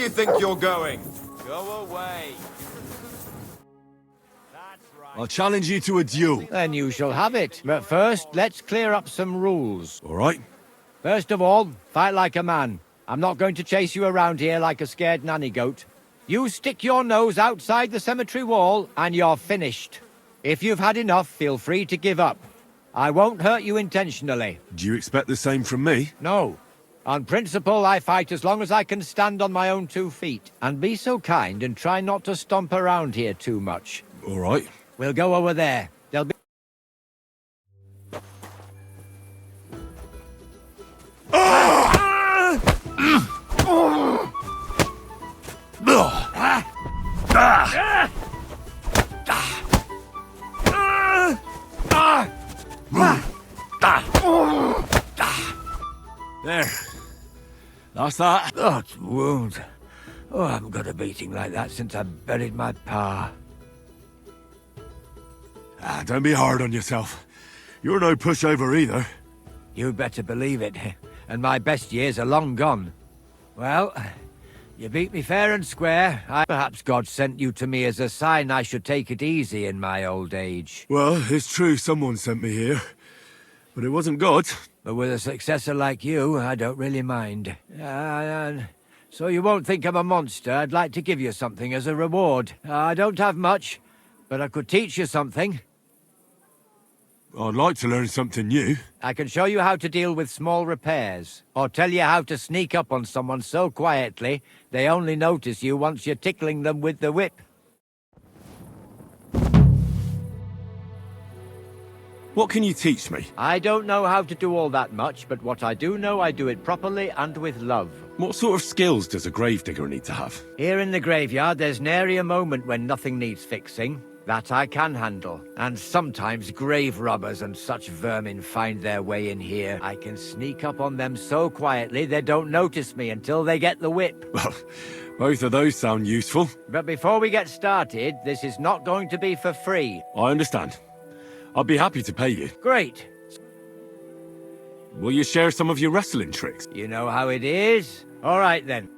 you think you're going? Go away. I'll challenge you to a duel. Then you shall have it. But first, let's clear up some rules. All right? First of all, fight like a man. I'm not going to chase you around here like a scared nanny goat. You stick your nose outside the cemetery wall, and you're finished. If you've had enough, feel free to give up. I won't hurt you intentionally. Do you expect the same from me? No. On principle, I fight as long as I can stand on my own 2 feet. And be so kind and try not to stomp around here too much. All right. We'll go over there. There'll be... There. That's that. That wound. Oh, I haven't got a beating like that since I buried my pa. Don't be hard on yourself. You're no pushover either. You'd better believe it. And my best years are long gone. Well, you beat me fair and square. Perhaps God sent you to me as a sign I should take it easy in my old age. Well, it's true someone sent me here. But it wasn't God. But with a successor like you, I don't really mind. So you won't think I'm a monster. I'd like to give you something as a reward. I don't have much, but I could teach you something. I'd like to learn something new. I can show you how to deal with small repairs, or tell you how to sneak up on someone so quietly they only notice you once you're tickling them with the whip. What can you teach me? I don't know how to do all that much, but what I do know, I do it properly and with love. What sort of skills does a gravedigger need to have? Here in the graveyard, there's nary a moment when nothing needs fixing. That I can handle. And sometimes grave robbers and such vermin find their way in here. I can sneak up on them so quietly they don't notice me until they get the whip. Well, both of those sound useful. But before we get started, this is not going to be for free. I understand. I'd be happy to pay you. Great. Will you share some of your wrestling tricks? You know how it is? All right then.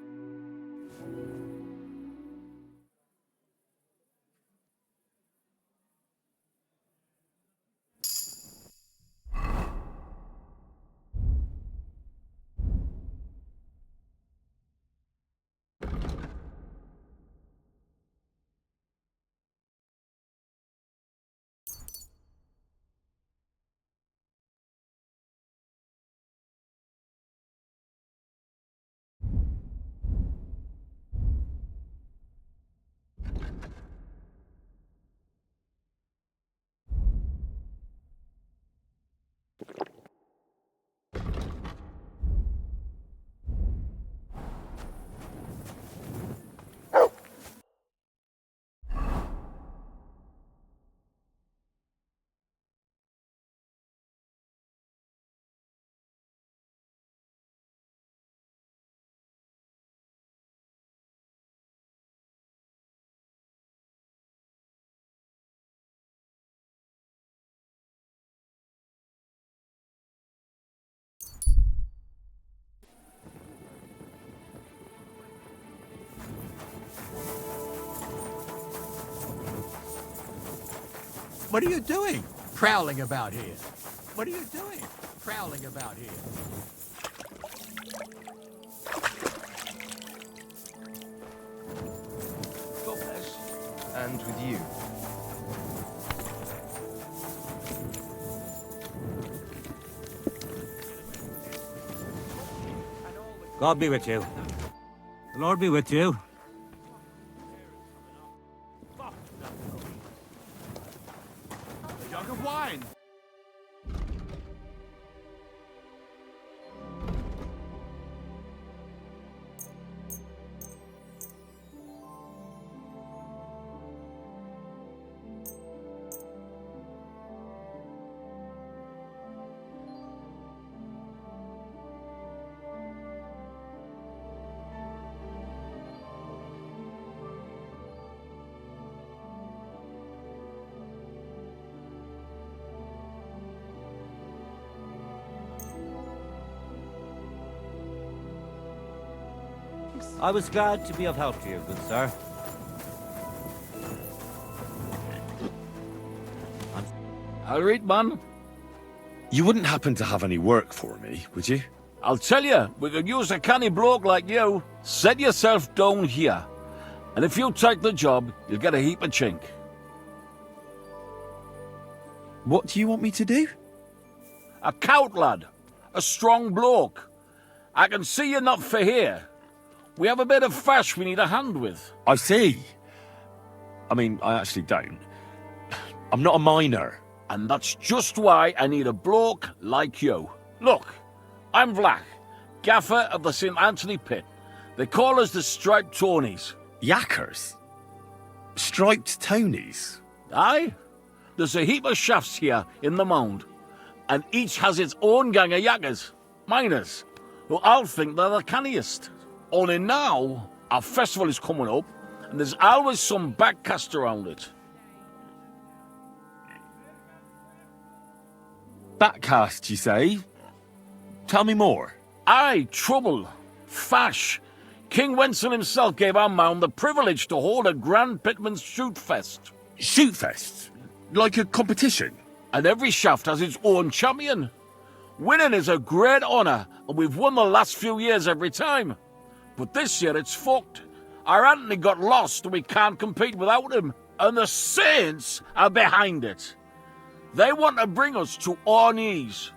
What are you doing? Prowling about here. What are you doing? Prowling about here. God bless. And with you. God be with you. The Lord be with you. A jug of wine. I was glad to be of help to you, good sir. I'll read, man. You wouldn't happen to have any work for me, would you? I'll tell you, we could use a canny bloke like you. Set yourself down here. And if you take the job, you'll get a heap of chink. What do you want me to do? A cout lad. A strong bloke. I can see you're not for here. We have a bit of fash we need a hand with. I see. I mean, I actually don't. I'm not a miner. And that's just why I need a bloke like you. Look, I'm Vlach, gaffer of the St. Anthony Pit. They call us the Striped Tonys. Yakkers? Striped Tonys? Aye? There's a heap of shafts here in the mound, and each has its own gang of yakkers, miners, who all think they're the canniest. Only now, our festival is coming up, and there's always some backcast around it. Backcast, you say? Tell me more. Aye, trouble. Fash. King Wenzel himself gave our mound the privilege to hold a grand pitman's shoot fest. Shoot fest? Like a competition? And every shaft has its own champion. Winning is a great honour, and we've won the last few years every time. But this year it's fucked. Our Anthony got lost and we can't compete without him. And the Saints are behind it. They want to bring us to our knees.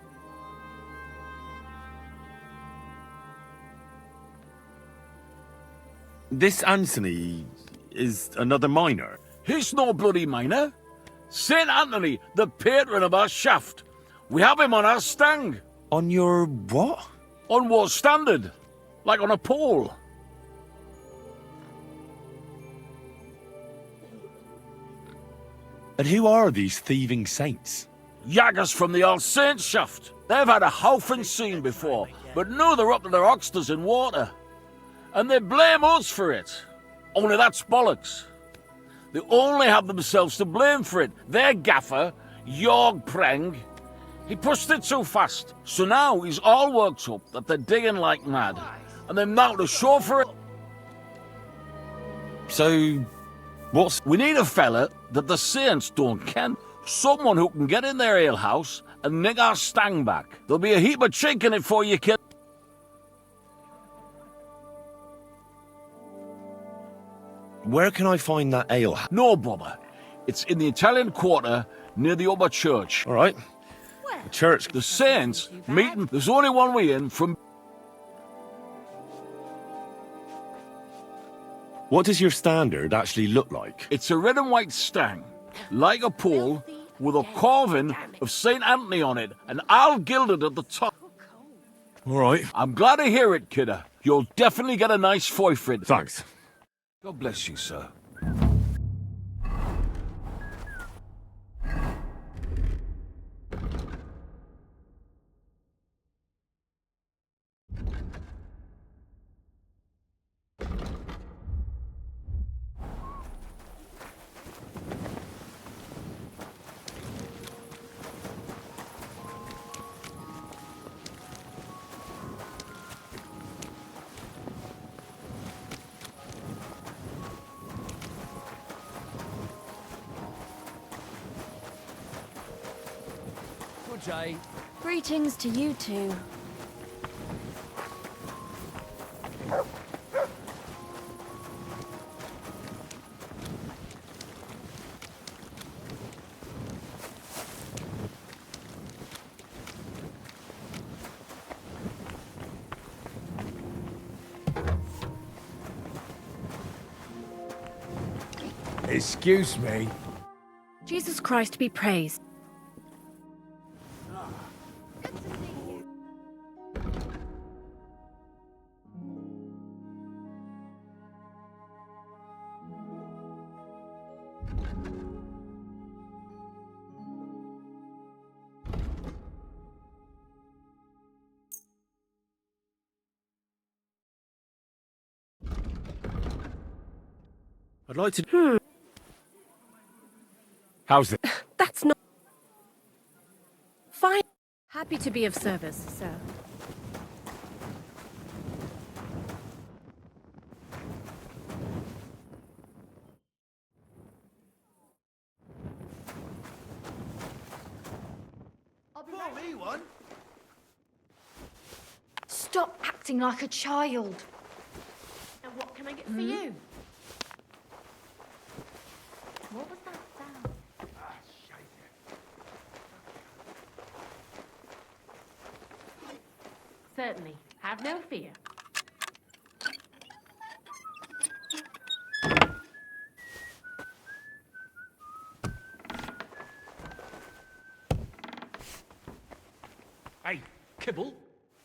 This Anthony is another miner. He's no bloody miner. St. Anthony, the patron of our shaft. We have him on our stang. On your what? On what standard? Like on a pole. And who are these thieving saints? Yaggers from the All Saints shaft. They've had a howfing scene before, but now they're up to their oxters in water. And they blame us for it. Only that's bollocks. They only have themselves to blame for it. Their gaffer, Jorg Preng, he pushed it too fast. So now he's all worked up that they're digging like mad. And they're now to show for it. So, what's... We need a fella that the Saints don't ken. Someone who can get in their alehouse and nick our stang back. There'll be a heap of chink in it for you, kid. Where can I find that ale? No bother. It's in the Italian Quarter near the upper church. All right. The church. The Saints meeting. There's only one way in from... What does your standard actually look like? It's a red and white stang, like a pole, with a carving of St. Anthony on it, and all gilded at the top. All right. I'm glad to hear it, kidder. You'll definitely get a nice foy for it. Thanks. God bless you, sir. Greetings to you two. Excuse me. Jesus Christ be praised. I'd like to... How's it? That's not... Fine. Happy to be of service, sir. anyone? Stop acting like a child. And what can I get for you? What was that sound? Certainly. Have no fear. Hey, Kibble,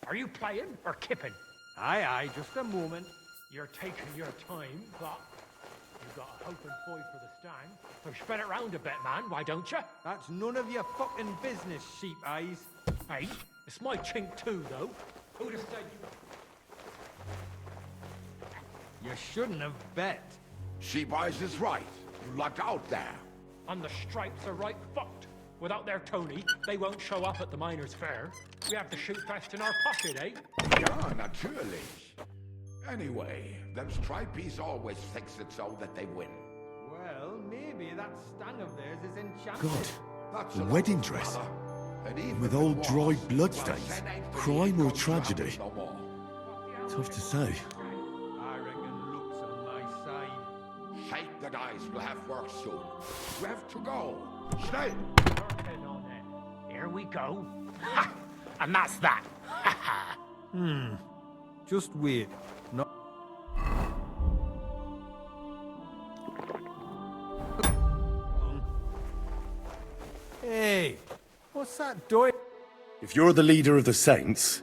are you playing or kipping? Aye, just a moment. You're taking your time, but you've got a hope and fight for the stang. So spread it round a bit, man, why don't you? That's none of your fucking business, sheep eyes. Hey, it's my chink too, though. Who'd have said you... You shouldn't have bet. Sheep Eyes is right. You lucked out there. And the stripes are right fucked. Without their Tony, they won't show up at the miners' fair. We have the shoot fest in our pocket, eh? Ja, natürlich. Anyway, them stripies always fix it so that they win. Well, maybe that stang of theirs is enchanted. God, That's a lot, wedding dress. brother. And even With if it old was, dried bloodstains. well, then ain't the Crime ego or tragedy? troubles no more. Tough to say. I reckon looks on my side. Shake the dice, we'll have work soon. We have to go. Schnell! Working on it. Here we go. Ha! And that's that. Ha ha! Just wait. No. Hey, what's that doing? If you're the leader of the Saints,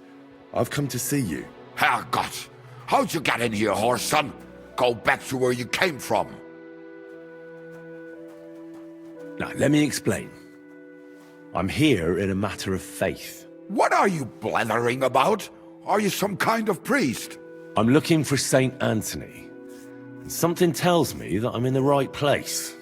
I've come to see you. Herrgott! How'd you get in here, horse son? Go back to where you came from. Now, let me explain. I'm here in a matter of faith. What are you blethering about? Are you some kind of priest? I'm looking for Saint Anthony. And something tells me that I'm in the right place.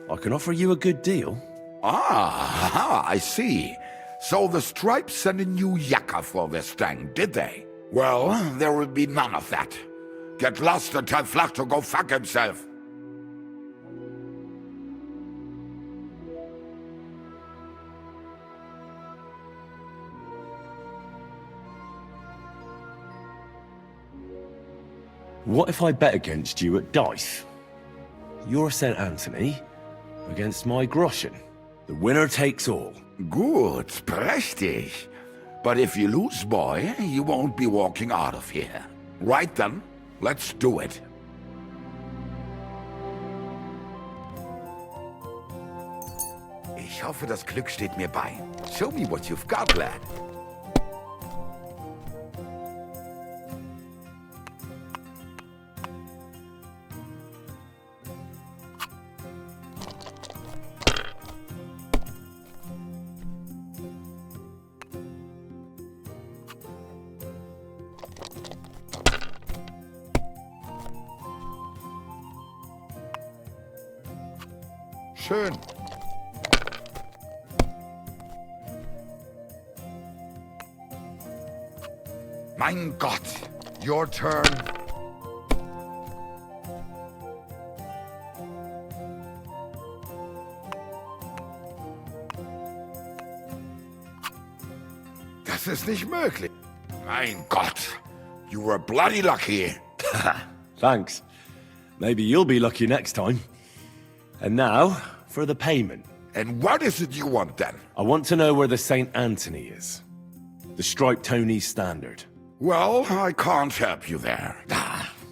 I can offer you a good deal. Ah, I see. So the Stripes sent a new yakka for this thing, did they? Well, there will be none of that. Get lost and tell Flach to go fuck himself. What if I bet against you at dice? You're St. Anthony against my groschen. The winner takes all. Good, prächtig. But if you lose, boy, you won't be walking out of here. Right then, let's do it. Ich hoffe, das Glück steht mir bei. Show me what you've got, lad. Schön. Mein Gott, your turn. Das ist nicht möglich. Mein Gott, you were bloody lucky. Thanks. Maybe you'll be lucky next time. And now, for the payment. And what is it you want then? I want to know where the St. Anthony is. The Striped Tony Standard. Well, I can't help you there.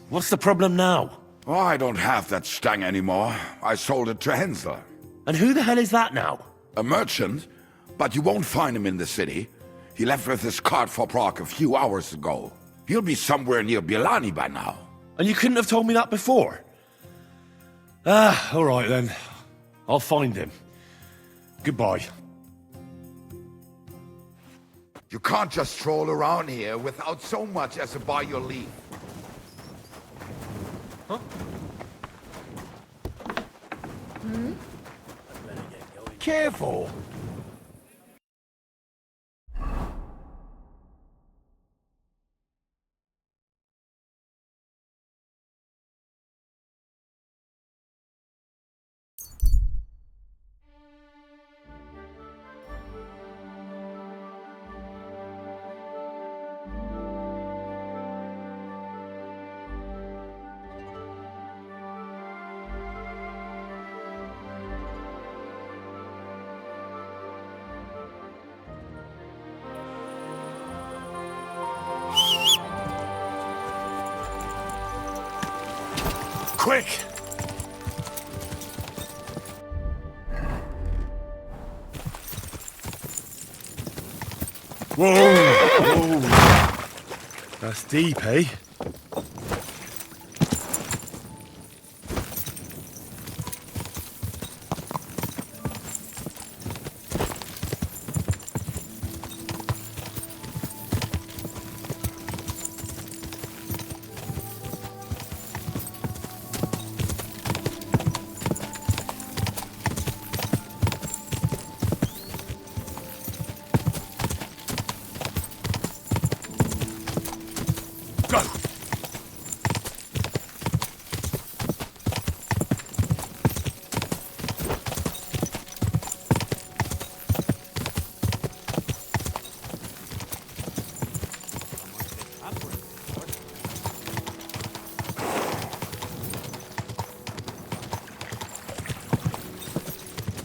What's the problem now? Oh, I don't have that stang anymore. I sold it to Hensel. And who the hell is that now? A merchant, but you won't find him in the city. He left with his cart for Prague a few hours ago. He'll be somewhere near Bielani by now. And you couldn't have told me that before? Ah, all right then. I'll find him. Goodbye. You can't just stroll around here without so much as a by your leave. Huh? Careful! Quick! Whoa! Whoa! That's deep, eh? Go!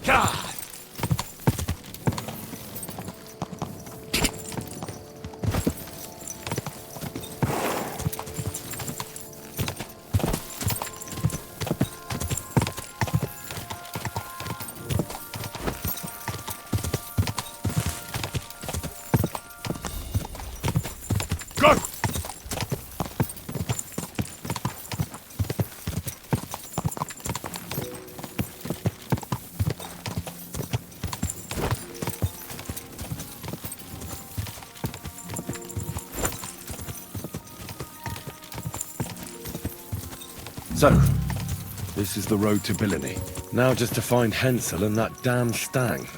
God! Go! So, this is the road to Billiny. Now just to find Hensel and that damn stag.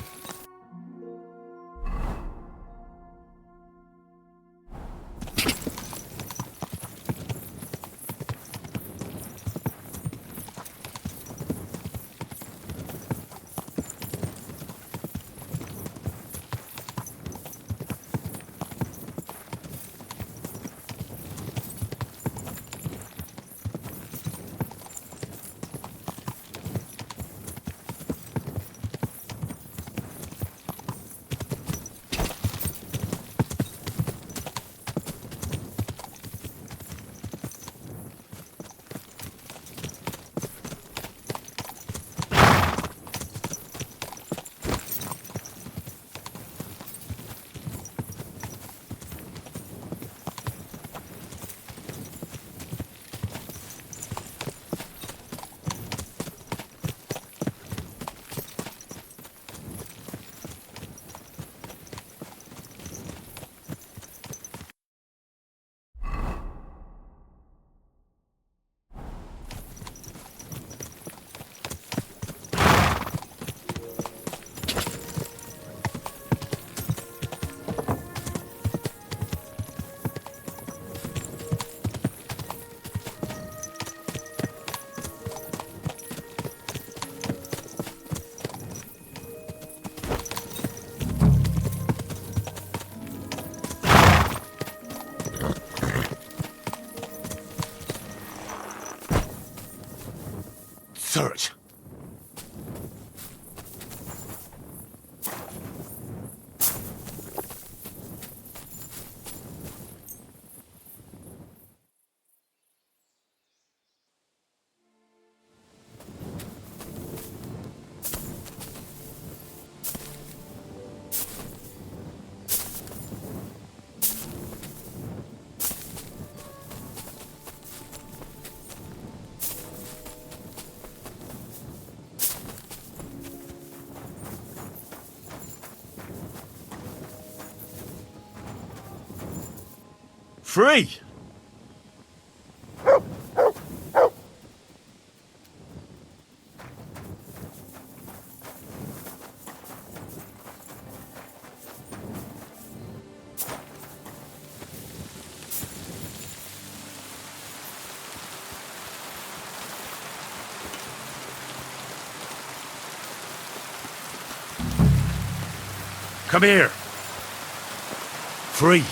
Search! Free! Come here. Free.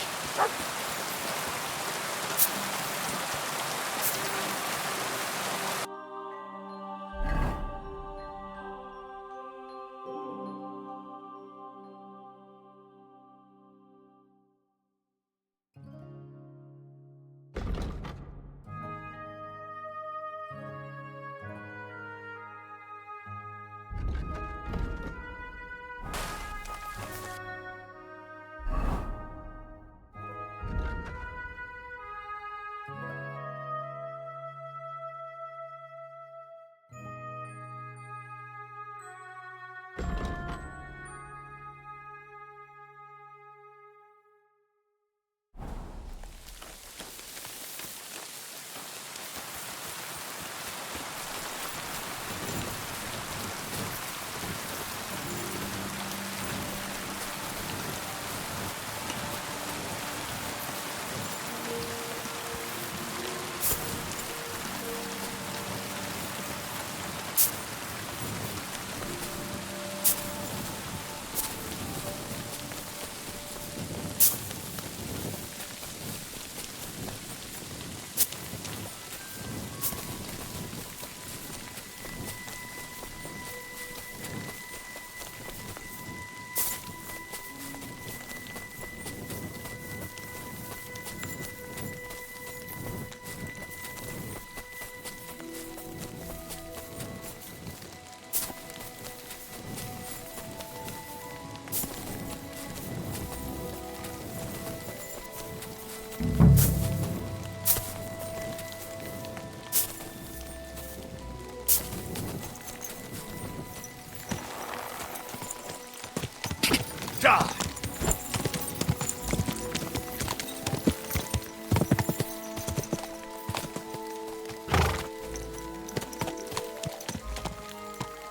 Die!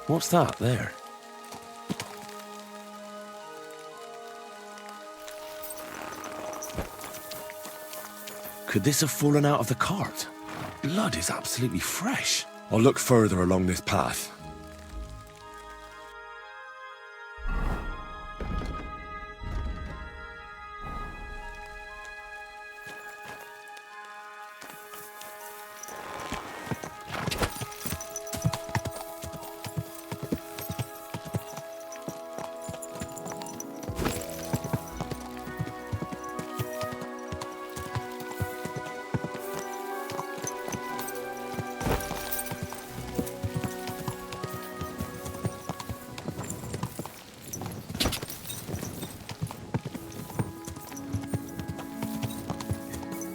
What's that there? Could this have fallen out of the cart? Blood is absolutely fresh. I'll look further along this path.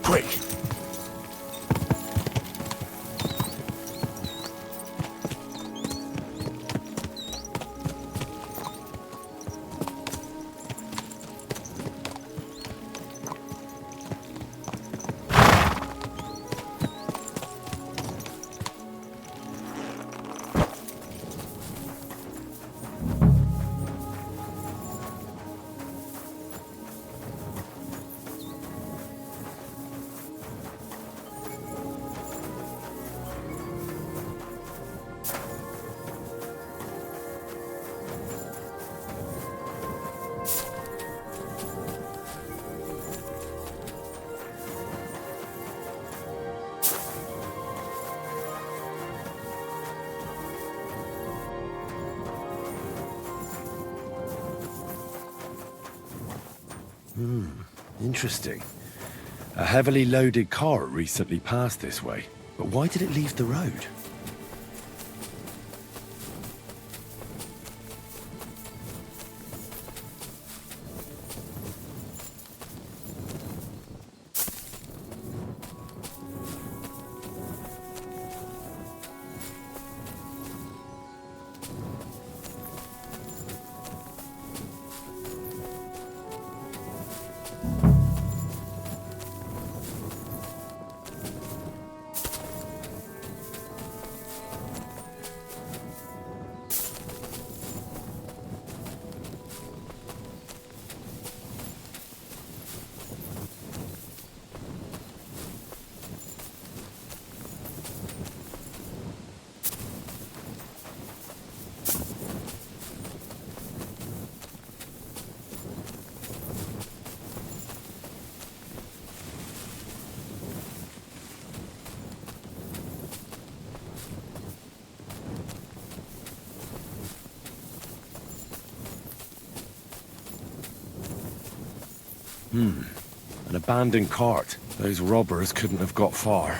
Quick! Interesting. A heavily loaded cart recently passed this way. But why did it leave the road? An abandoned cart. Those robbers couldn't have got far.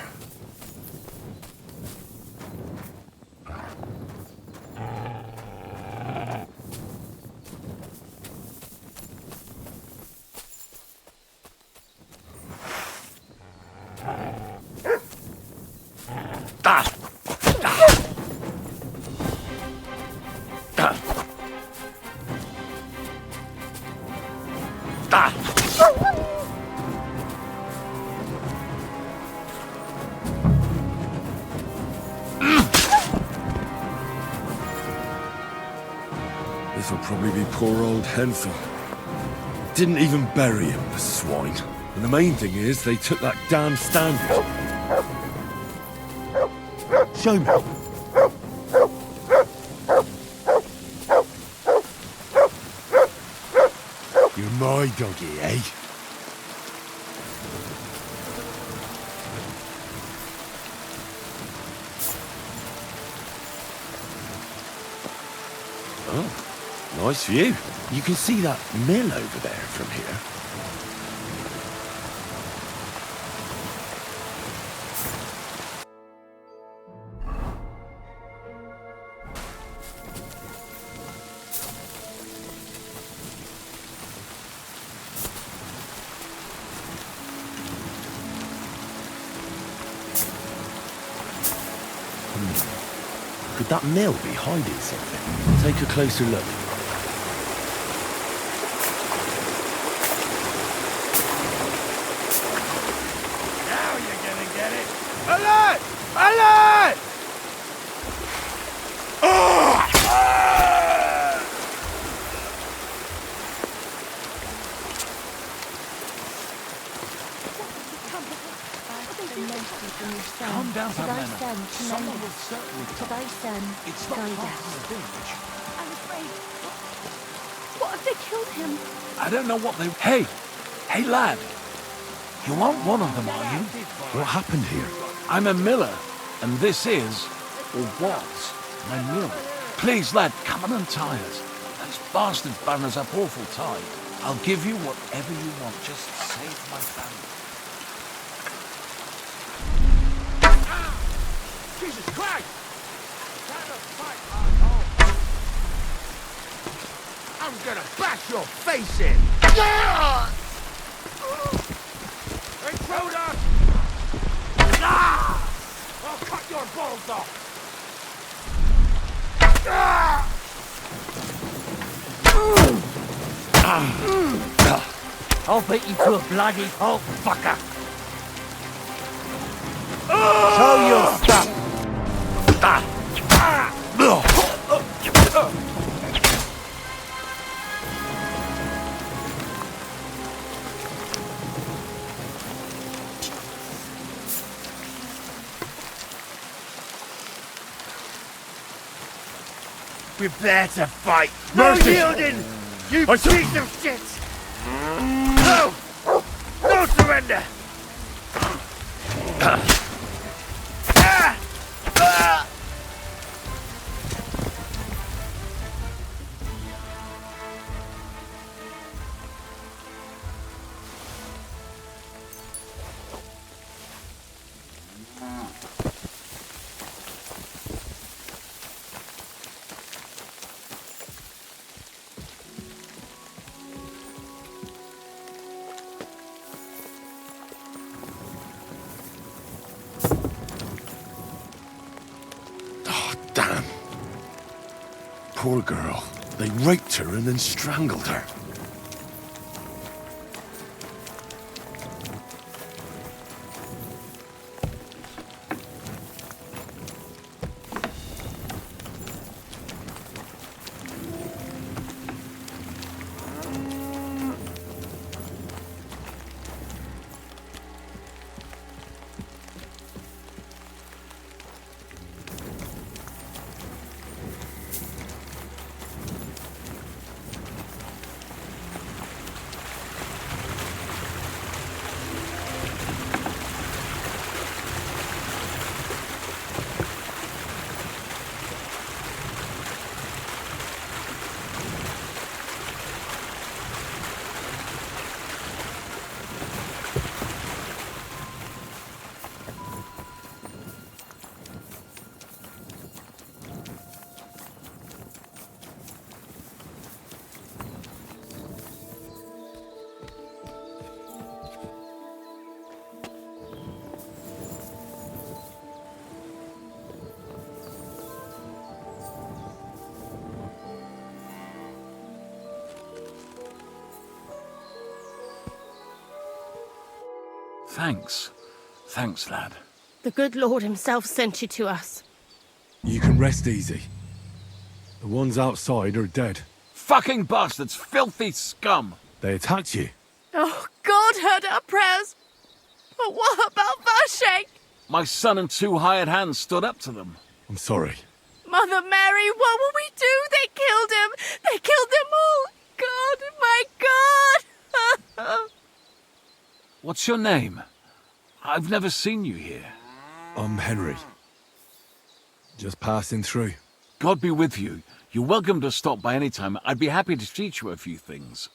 This'll probably be poor old Hensel. Didn't even bury him, the swine. And the main thing is, they took that damn standard. Show me. You're my doggy, eh? Oh, nice view. You can see that mill over there from here. Could that mill be hiding something? Take a closer look. Calm down, Pamela. Someone will certainly come. It's not far from the village. I'm afraid. What if they killed him? I don't know what they... Hey! Hey, lad! You aren't one of them, are you? What happened here? I'm a miller, and this is, or was, my mill. Please, lad, come and untie us. Those bastards bound us up awful tight. I'll give you whatever you want. Just save my family. Jesus Christ! I'm gonna bash your face in! Intruder! I'll cut your balls off! I'll beat you to a bloody pulp, fucker. Show your stuff! Prepare to fight! Mercy! No yielding! You piece of shit! No! No surrender! Damn. Poor girl. They raped her and then strangled her. Thanks. Thanks, lad. The good Lord himself sent you to us. You can rest easy. The ones outside are dead. Fucking bastards! Filthy scum! They attacked you. Oh, God heard our prayers. But what about Vashek? My son and two hired hands stood up to them. I'm sorry. Mother Mary, what will we do? They killed him. They killed them all. God, my God. What's your name? I've never seen you here. I'm Henry. Just passing through. God be with you. You're welcome to stop by any time. I'd be happy to teach you a few things.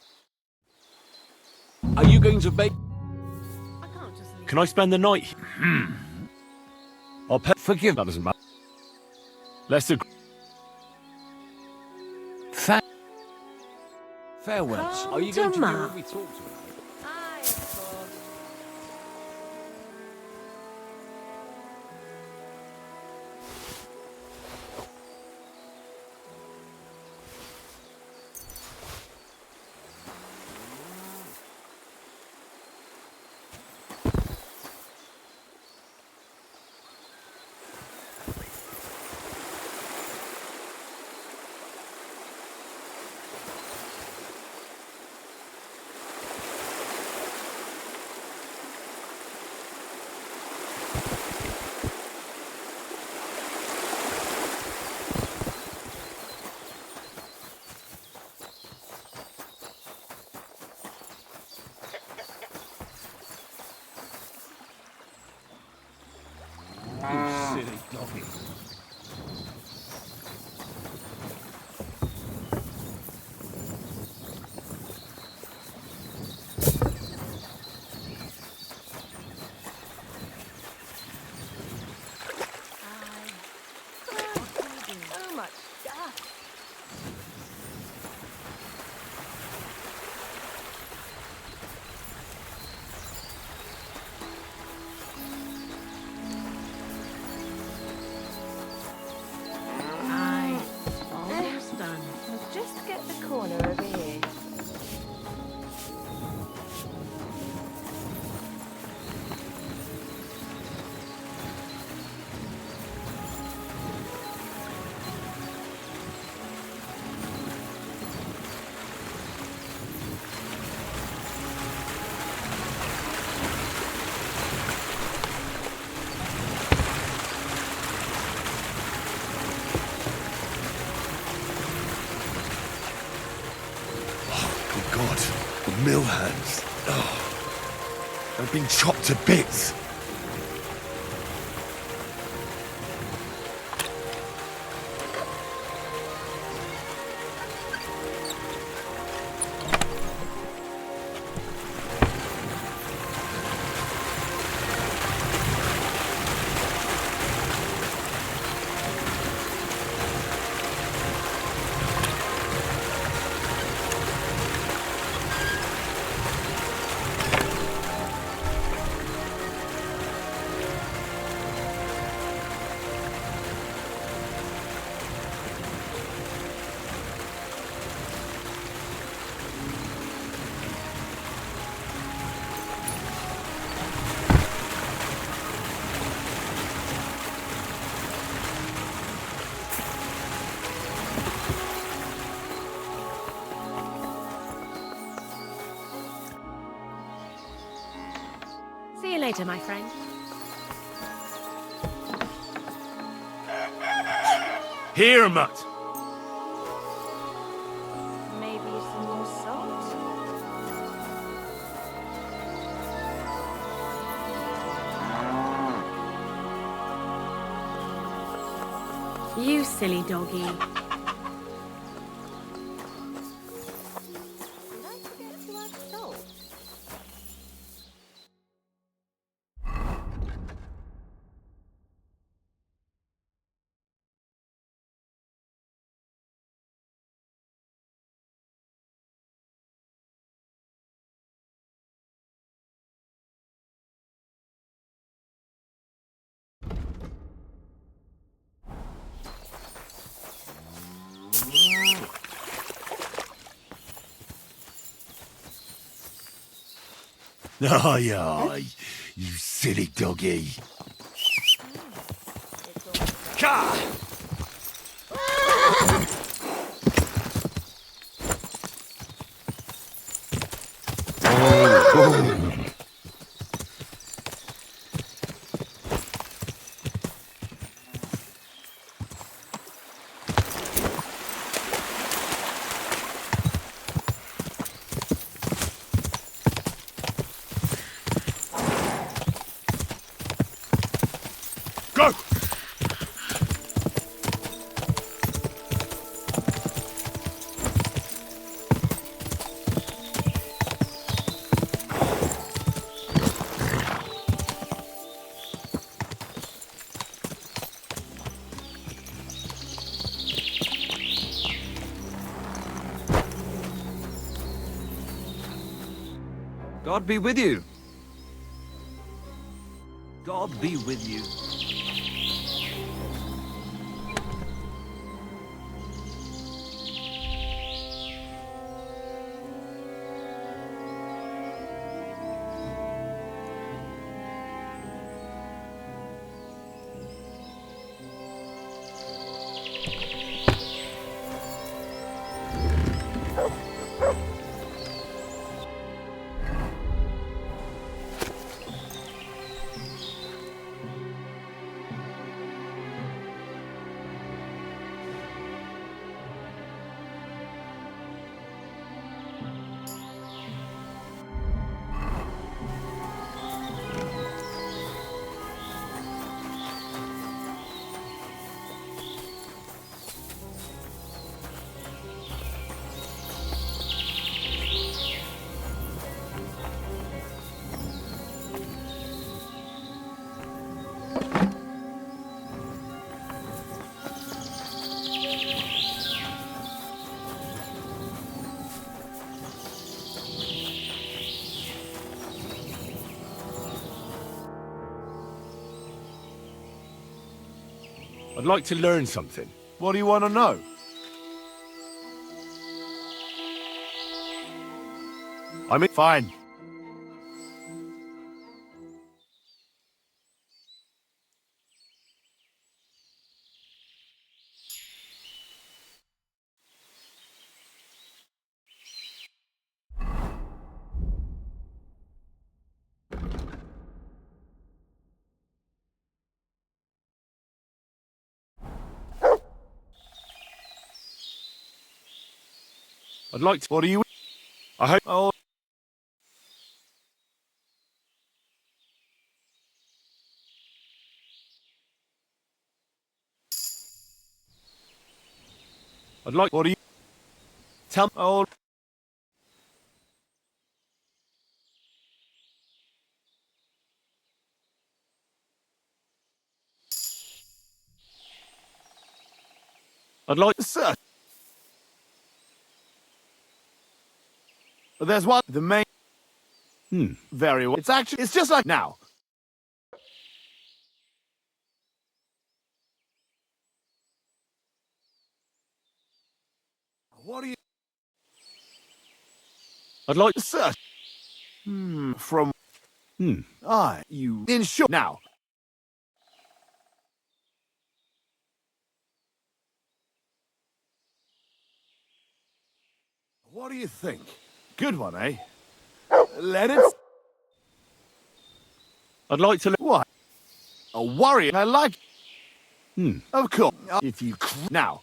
Are you going to bake? I can't just leave. Can I spend the night? I'll pay. Forgive. That doesn't matter. Let's agree. Farewells. Are you going to do what we talked about? They've been chopped to bits. See you later, my friend. Here, mutt. Maybe some more salt? You silly doggy. Don't forget to add salt. Aye, aye, you silly doggy. Ka! Go! God be with you. God be with you. I'd like to learn something. What do you want to know? I mean, Fine. I'd like to... What do you... I hope... Oh, I'd like... What do you... Tell me... Oh... I'd like... Sir. There's one... The main... Very well. It's actually... It's just like now. What do you... I'd like... Sir. From... You... In short... Now. What do you think? Good one, eh? Let it... I'd like to... What? A warrior? I like... Of course. If you... Now.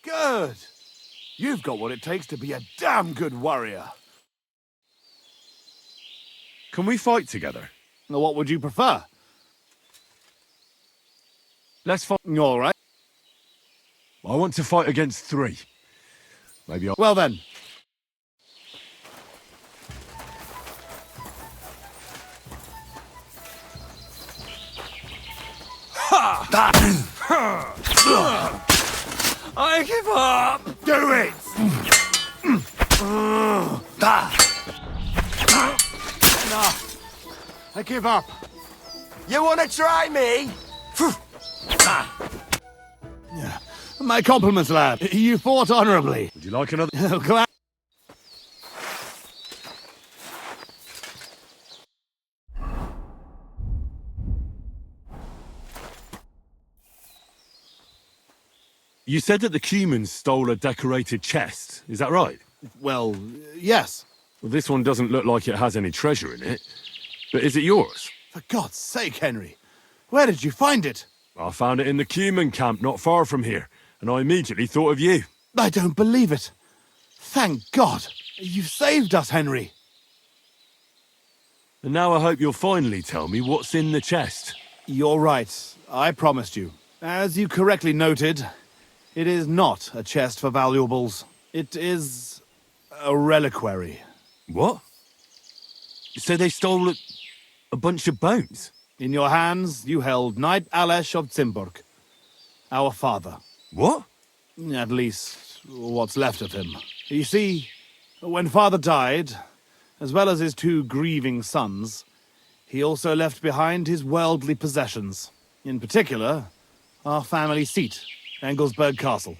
Good. You've got what it takes to be a damn good warrior. Can we fight together? Now, what would you prefer? Let's fight... All right. I want to fight against 3. Maybe I'll... Well then. I give up! Do it! No. I give up. You wanna try me? Yeah. My compliments, lad. You fought honorably. Would you like another... Go out. You said that the Cumans stole a decorated chest. Is that right? Well, yes. Well, this one doesn't look like it has any treasure in it. But is it yours? For God's sake, Henry. Where did you find it? I found it in the Cuman camp not far from here, and I immediately thought of you. I don't believe it. Thank God. You've saved us, Henry. And now I hope you'll finally tell me what's in the chest. You're right. I promised you. As you correctly noted, it is not a chest for valuables. It is a reliquary. What? So they stole a bunch of bones? In your hands, you held Knight Alesh of Zimburg, our father. What? At least, what's left of him. You see, when father died, as well as his 2 grieving sons, he also left behind his worldly possessions. In particular, our family seat, Anglesburg Castle.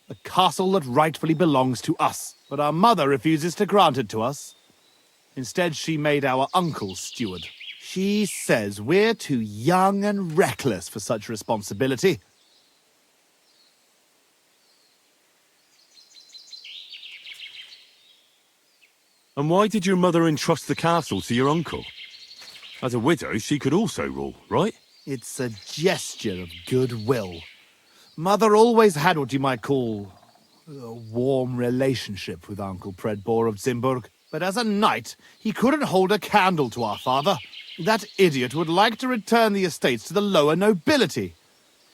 A castle that rightfully belongs to us. But our mother refuses to grant it to us. Instead, she made our uncle steward. She says we're too young and reckless for such responsibility. And why did your mother entrust the castle to your uncle? As a widow, she could also rule, right? It's a gesture of goodwill. Mother always had what you might call a warm relationship with Uncle Predbor of Zimburg. But as a knight, he couldn't hold a candle to our father. That idiot would like to return the estates to the lower nobility.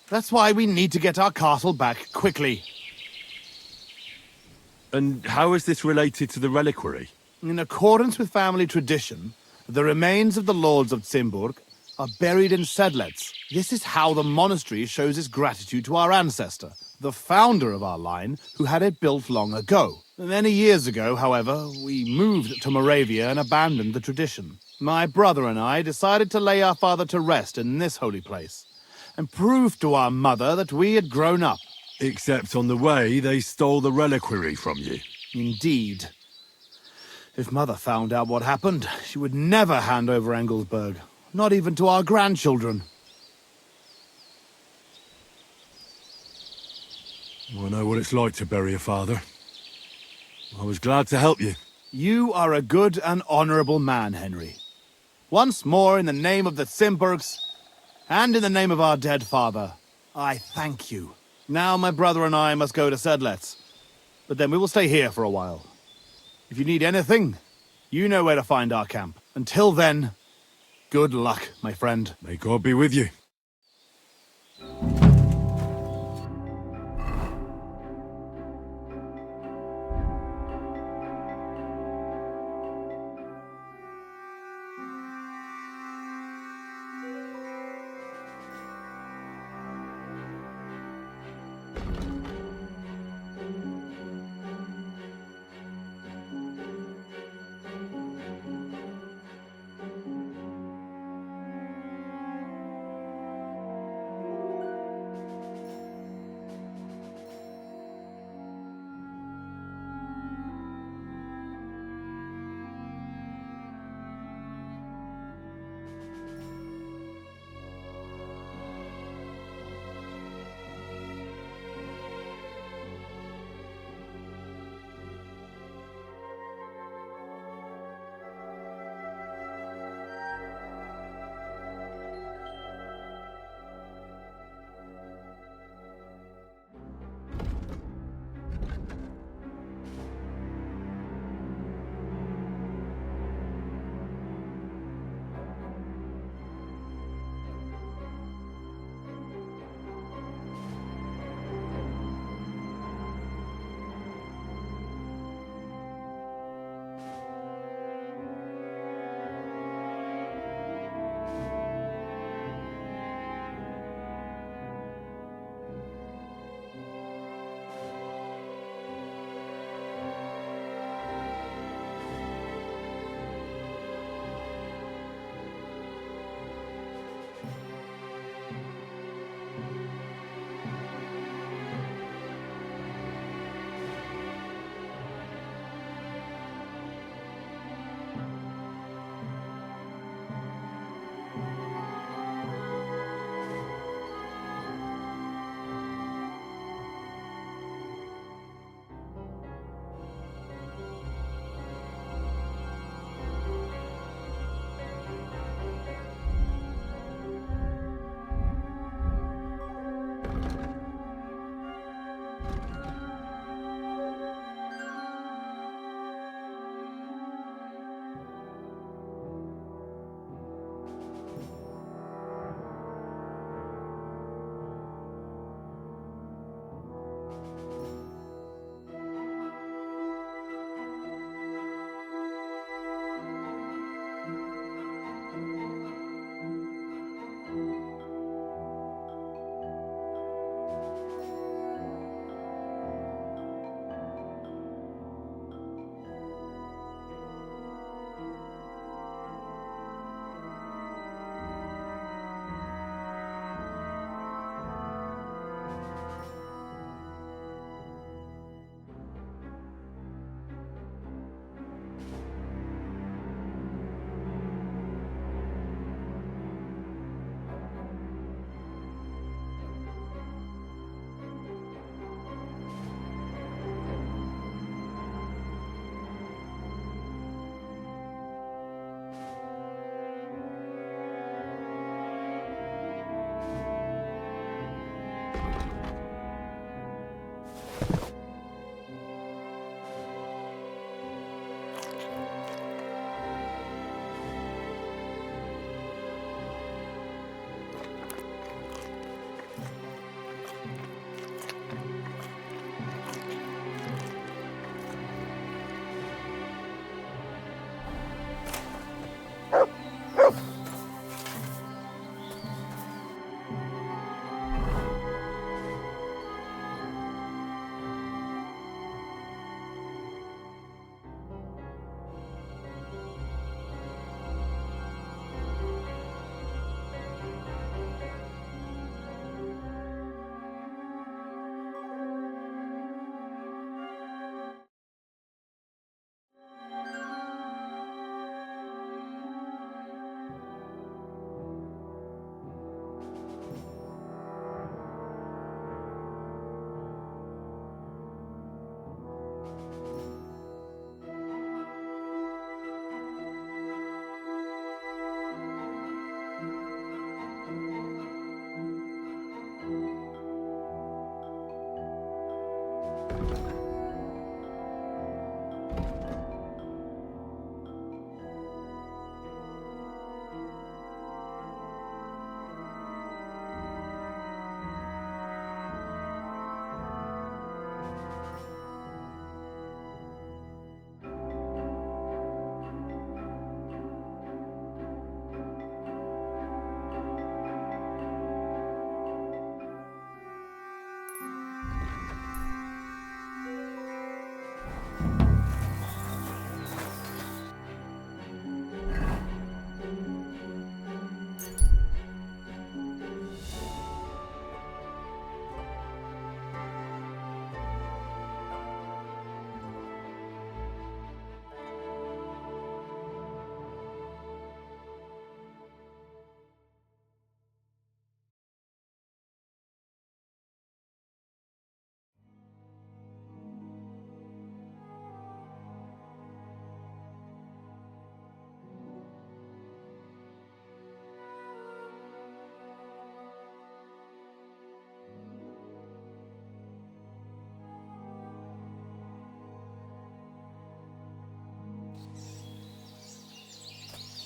That's why we need to get our castle back quickly. And how is this related to the reliquary? In accordance with family tradition, the remains of the lords of Zimburg are buried in Sedlets. This is how the monastery shows its gratitude to our ancestor, the founder of our line, who had it built long ago. Many years ago, however, we moved to Moravia and abandoned the tradition. My brother and I decided to lay our father to rest in this holy place, and prove to our mother that we had grown up. Except on the way, they stole the reliquary from you. Indeed. If Mother found out what happened, she would never hand over Anglesburg, not even to our grandchildren. I know what it's like to bury a father. I was glad to help you. You are a good and honorable man, Henry. Once more, in the name of the Zimburgs, and in the name of our dead father, I thank you. Now my brother and I must go to Sedlets, but then we will stay here for a while. If you need anything, you know where to find our camp. Until then, good luck, my friend. May God be with you.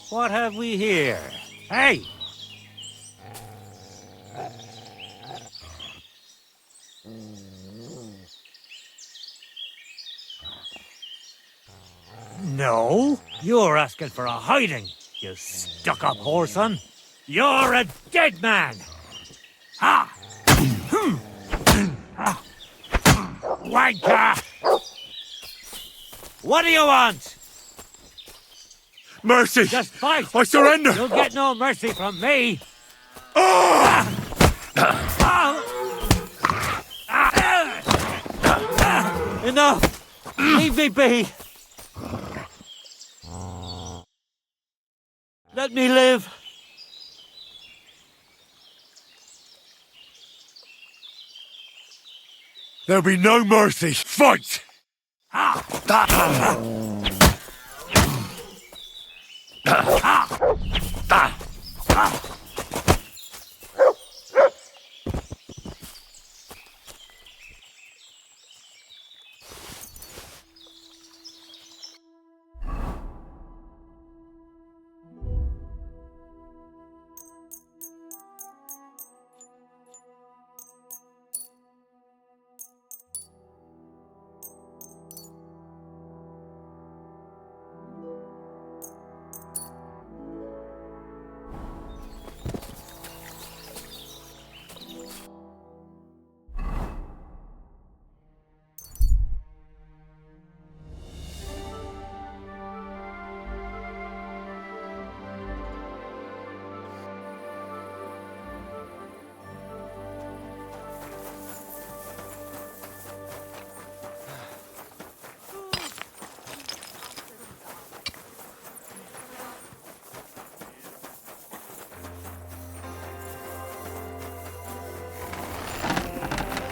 What have we here? Hey! No, you're asking for a hiding, you stuck-up whoreson. You're a dead man! Ha! Wanker! What do you want? Mercy! Just fight! I surrender! You'll get no mercy from me! Enough! Leave me be! Let me live! There'll be no mercy! Fight!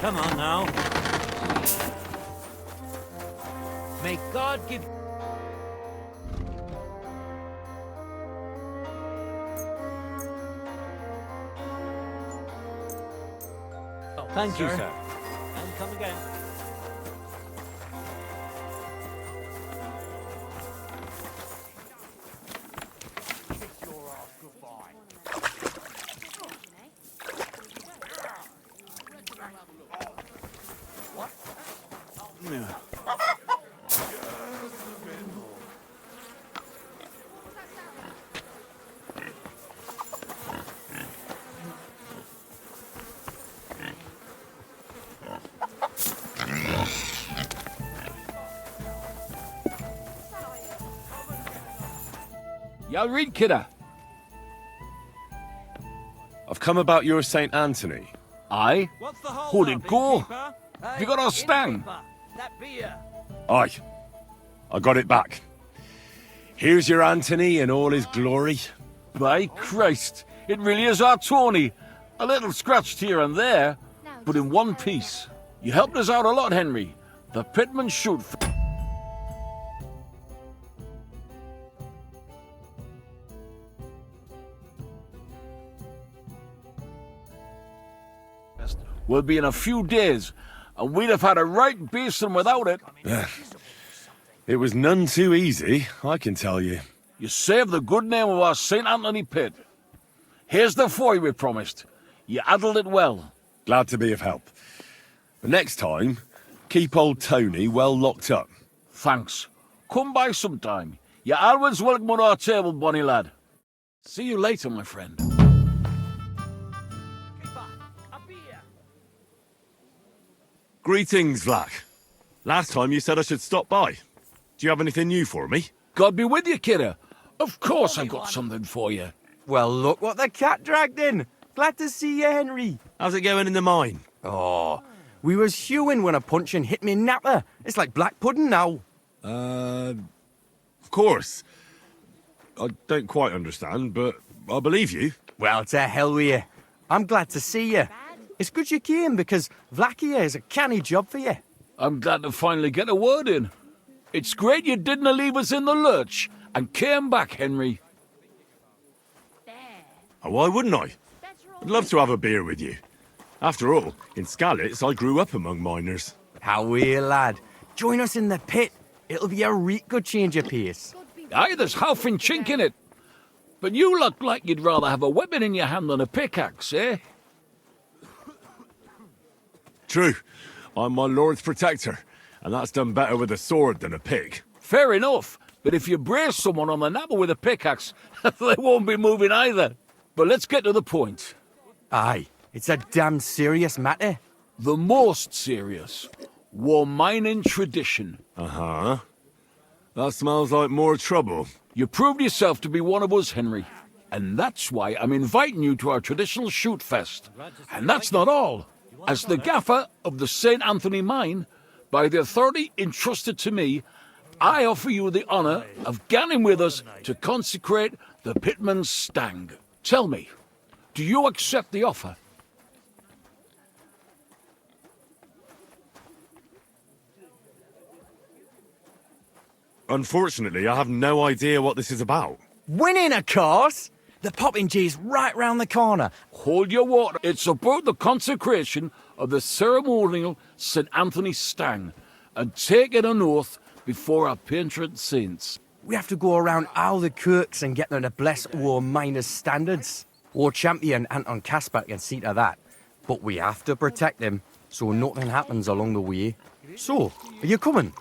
Come on now. May God give... Oh, thank you, sir. And come again. Ya read, kidder. I've come about your St. Anthony. Aye. How'd it go? Have you got our stang? Aye. I got it back. Here's your Anthony in all his glory. By Christ, it really is our Tony. A little scratched here and there, but in one piece. You helped us out a lot, Henry. The pitmen shoot. We'll be in a few days, and we'd have had a right basin without it. It was none too easy, I can tell you. You saved the good name of our St. Anthony pit. Here's the foy we promised. You handled it well. Glad to be of help. But next time, keep old Tony well locked up. Thanks. Come by sometime. You're always welcome on our table, bonny lad. See you later, my friend. Greetings, Vlak. Last time you said I should stop by. Do you have anything new for me? God be with you, kidder. Of course I've got something for you. Well, look what the cat dragged in. Glad to see you, Henry. How's it going in the mine? Oh, we was hewing when a puncheon hit me napper. It's like black pudding now. Of course. I don't quite understand, but I believe you. Well, to hell with you. I'm glad to see you. It's good you came, because Vlakia is a canny job for you. I'm glad to finally get a word in. It's great you didn't leave us in the lurch and came back, Henry. Oh, why wouldn't I? I'd love to have a beer with you. After all, in Skalitz, I grew up among miners. How are you, lad? Join us in the pit. It'll be a reet good change of pace. Aye, there's half and chink in it. But you look like you'd rather have a weapon in your hand than a pickaxe, eh? True. I'm my lord's protector, and that's done better with a sword than a pick. Fair enough, but if you brace someone on the napper with a pickaxe, they won't be moving either. But let's get to the point. Aye, it's a damn serious matter. The most serious. War mining tradition. Uh-huh. That smells like more trouble. You proved yourself to be one of us, Henry. And that's why I'm inviting you to our traditional shoot fest. And that's not all. As the gaffer of the St. Anthony mine, by the authority entrusted to me, I offer you the honour of ganning with us to consecrate the Pitman's Stang. Tell me, do you accept the offer? Unfortunately, I have no idea what this is about. Winning, of course! The Poppingee's right round the corner. Hold your water. It's about the consecration of the ceremonial St. Anthony Stang, and taking an oath before our patron saints. We have to go around all the kirks and get them to bless our miners' standards. Our champion Anton Caspar can see to that. But we have to protect him, so nothing happens along the way. So, are you coming?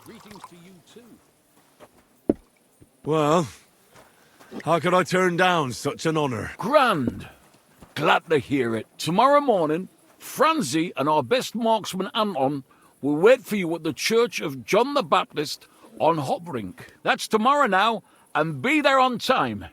Well, how could I turn down such an honour? Grand. Glad to hear it. Tomorrow morning, Franzi and our best marksman Anton will wait for you at the Church of John the Baptist on Hoprink. That's tomorrow now, and be there on time.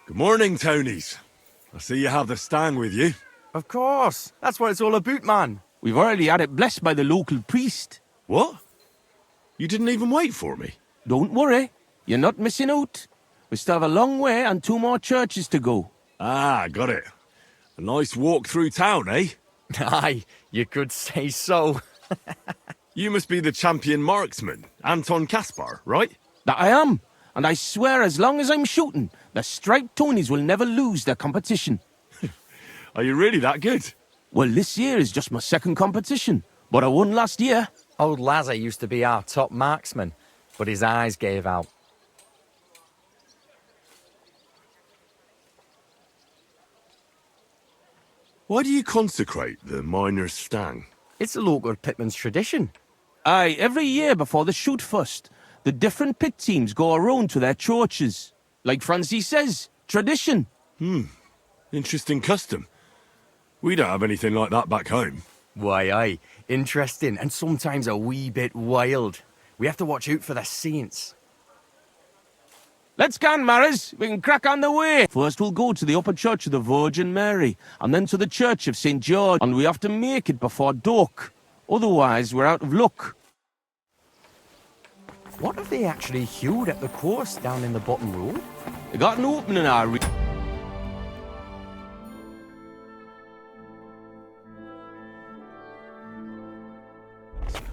Good morning, Tonies. I see you have the Stang with you. Of course. That's what it's all about, man. We've already had it blessed by the local priest. What? You didn't even wait for me? Don't worry. You're not missing out. We still have a long way and 2 more churches to go. Ah, got it. A nice walk through town, eh? Aye, you could say so. You must be the champion marksman, Anton Caspar, right? That I am. And I swear as long as I'm shooting, the striped Tonys will never lose their competition. Are you really that good? Well, this year is just my second competition, but I won last year. Old Lazar used to be our top marksman, but his eyes gave out. Why do you consecrate the miner's Stang? It's a local pitman's tradition. Aye, every year before the shoot fest, the different pit teams go around to their churches. Like Francis says, tradition. Interesting custom. We don't have anything like that back home. Why, aye. Interesting and sometimes a wee bit wild. We have to watch out for the saints. Let's go, Maris. We can crack on the way. First we'll go to the upper church of the Virgin Mary, and then to the church of St. George, and we have to make it before dark. Otherwise, we're out of luck. What have they actually hewed at the course down in the bottom road? They got an opening in our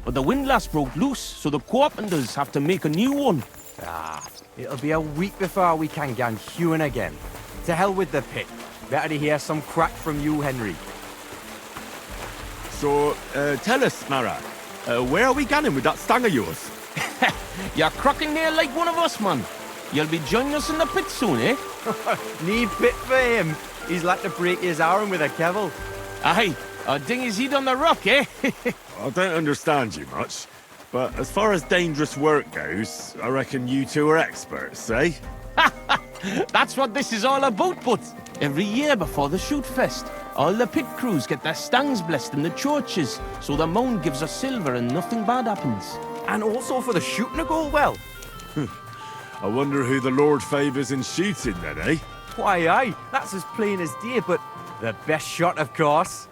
but the windlass broke loose, so the carpenters have to make a new one. Ah, it'll be a week before we can gang hewing again. To hell with the pit. Better to hear some crack from you, Henry. So, tell us, Mara, where are we going with that stang of yours? You're crocking there like one of us, man. You'll be joining us in the pit soon, eh? Need pit for him. He's like to break his arm with a kevil. Aye, a ding his head on the rock, eh? I don't understand you much, but as far as dangerous work goes, I reckon you two are experts, eh? That's what this is all about, but every year before the shoot fest, all the pit crews get their stangs blessed in the churches, so the mound gives us silver and nothing bad happens. And also for the shooting to go well. I wonder who the Lord favours in shooting then, eh? Why, aye, that's as plain as day, but the best shot, of course.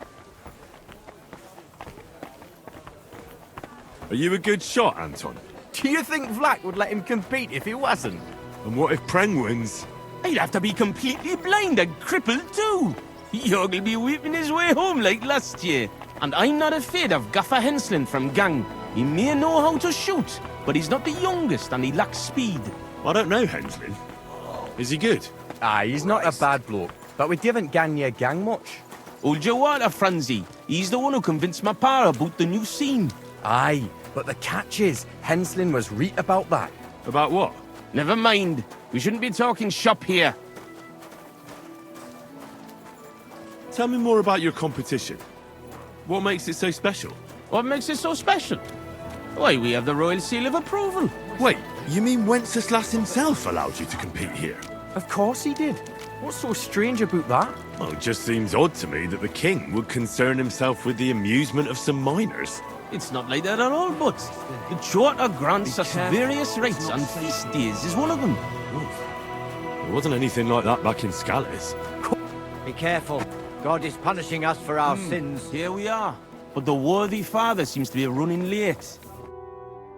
Are you a good shot, Anton? Do you think Vlak would let him compete if he wasn't? And what if Preng wins? He'd have to be completely blind and crippled too. York'll be weeping his way home like last year. And I'm not afraid of Gaffer Henslin from Gang. He may know how to shoot, but he's not the youngest and he lacks speed. I don't know Henslin. Is he good? Aye, he's not a bad bloke, but we didn't gang near gang much. Hold your water, Franzi. He's the one who convinced my pa about the new scene. Aye, but the catch is, Henslin was right about that. About what? Never mind. We shouldn't be talking shop here. Tell me more about your competition. What makes it so special? What makes it so special? Why, we have the royal seal of approval. Wait, you mean Wenceslas himself allowed you to compete here? Of course he did. What's so strange about that? Well, it just seems odd to me that the king would concern himself with the amusement of some minors. It's not like that at all, but the charter grants us various rights, and feast days is one of them. There wasn't anything like that back in Scalise. Be careful. God is punishing us for our sins. Here we are. But the worthy father seems to be running late.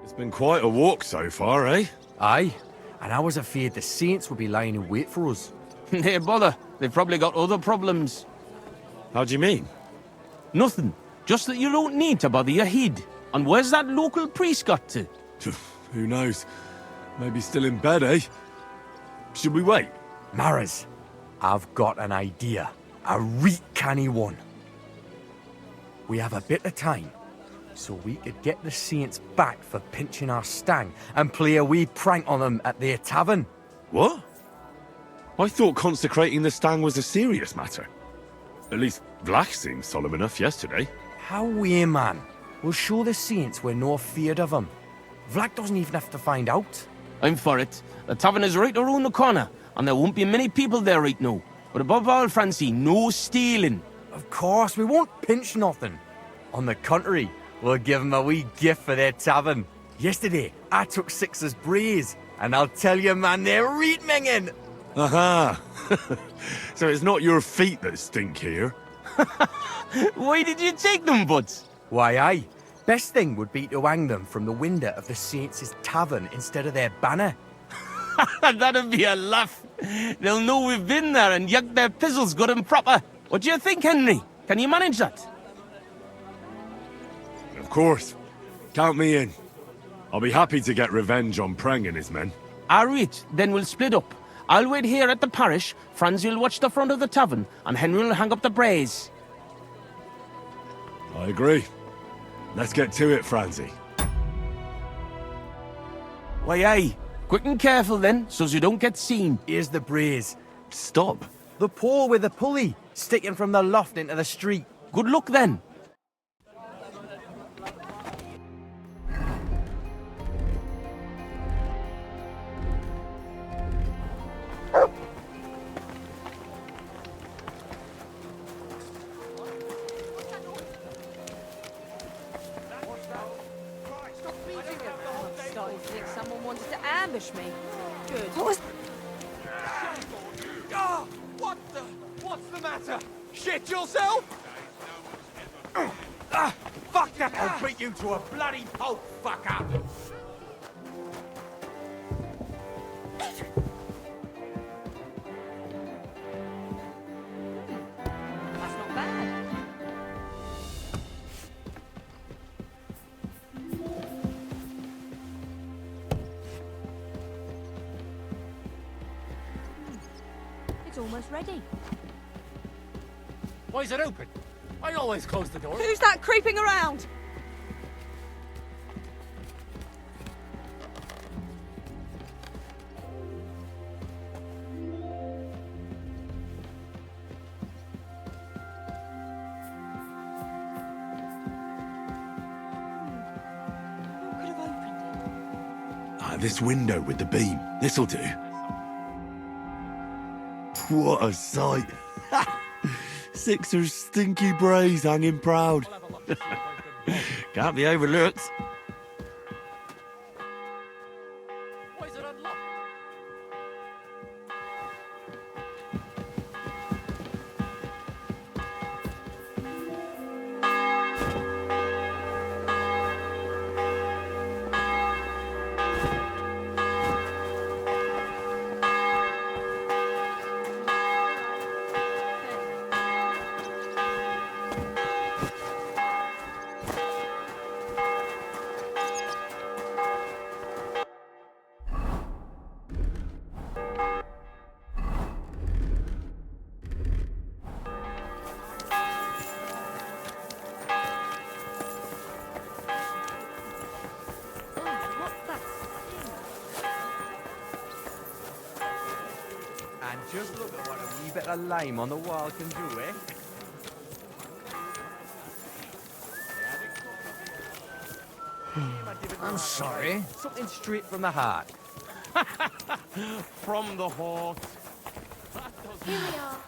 It's been quite a walk so far, eh? Aye, and I was afraid the saints would be lying in wait for us. Hey, bother. They've probably got other problems. How do you mean? Nothing. Just that you don't need to bother your head. And where's that local priest got to? Who knows? Maybe still in bed, eh? Should we wait? Maras, I've got an idea. A reet canny one. We have a bit of time, so we could get the saints back for pinching our stang and play a wee prank on them at their tavern. What? I thought consecrating the stang was a serious matter. At least Vlach seemed solemn enough yesterday. How we, man? We'll show the saints we're no feared of them. Vlach doesn't even have to find out. I'm for it. The tavern is right around the corner, and there won't be many people there right now. But above all, Francie, no stealing. Of course, we won't pinch nothing. On the contrary, we'll give them a wee gift for their tavern. Yesterday, I took 6's braes, and I'll tell you, man, they're reet minging. Aha! So it's not your feet that stink here. Why did you take them, Butts? Why, aye. Best thing would be to hang them from the window of the saints' tavern instead of their banner. That'd be a laugh. They'll know we've been there and yucked their pizzles good and proper. What do you think, Henry? Can you manage that? Of course. Count me in. I'll be happy to get revenge on Preng and his men. All right, then we'll split up. I'll wait here at the parish, Franzi will watch the front of the tavern, and Henry will hang up the braes. I agree. Let's get to it, Franzi. Why, aye. Quick and careful then, so's you don't get seen. Here's the braes. Stop. The pole with the pulley, sticking from the loft into the street. Good luck then. Starting to think someone wanted to ambush me. Good. What was... Oh, what's the matter? Shit yourself? Fuck that! I'll beat you to a bloody pulp, fucker! That's not bad. almost ready. Why is it open? I always close the door. Who's that creeping around? This window with the beam. This'll do. What a sight. Sixer's stinky braes hanging proud. Can't be overlooked. Why is it unlocked? And just look at what a wee bit of lime on the wall can do, eh? I'm sorry. Something straight from the heart. From the heart. Here we are.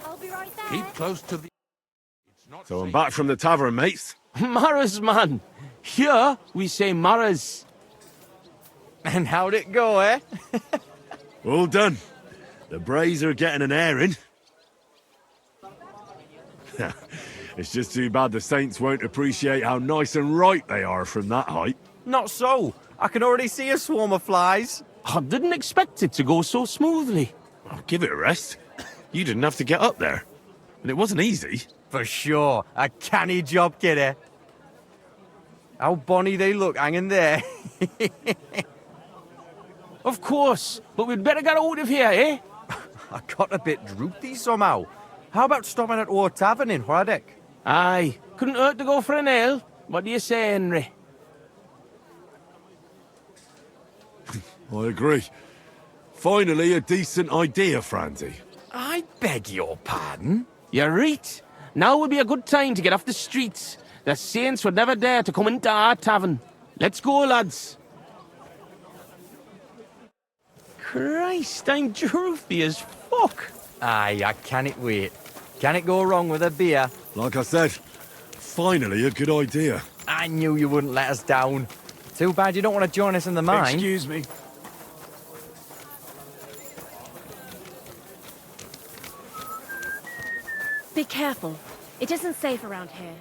I'll be right there. Keep close to the... So I'm back from the tavern, mates. Maras, man. Here we say Maras. And how'd it go, eh? All done. The braes are getting an airing. It's just too bad the saints won't appreciate how nice and right they are from that height. Not so. I can already see a swarm of flies. I didn't expect it to go so smoothly. Oh, give it a rest. You didn't have to get up there. And it wasn't easy. For sure. A canny job, kidder. How bonny they look hanging there. Of course, but we'd better get out of here, eh? I got a bit droopy somehow. How about stopping at our tavern in Hradek? Aye, couldn't hurt to go for an ale. What do you say, Henry? I agree. Finally, a decent idea, Franzi. I beg your pardon? You're right. Now would be a good time to get off the streets. The saints would never dare to come into our tavern. Let's go, lads. Christ, I'm droopy as fuck. Aye, I can't wait. Can it go wrong with a beer? Like I said, finally a good idea. I knew you wouldn't let us down. Too bad you don't want to join us in the mine. Excuse me. Be careful. It isn't safe around here.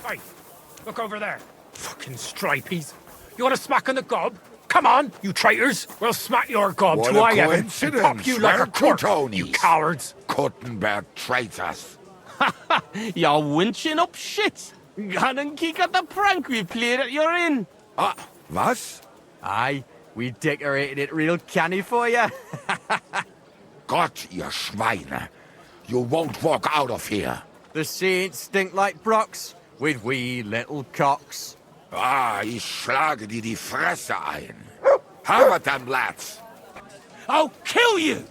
Hey, look over there. Fucking stripies. You want to smack on the gob? Come on, you traitors. We'll smack your gob What to a I heaven and coincidence. pop you like We're a cork, Teutonies. you cowards. Kuttenberg traitors. You're winching up shit. Gone and kick at the prank we played at your inn. Ah, was? Aye, we decorated it real canny for you. Gott, ihr Schweine. You won't walk out of here. The saints stink like brocks, with wee little cocks. Ah, ich schlage dir die Fresse ein. Have it then, lads. I'll kill you!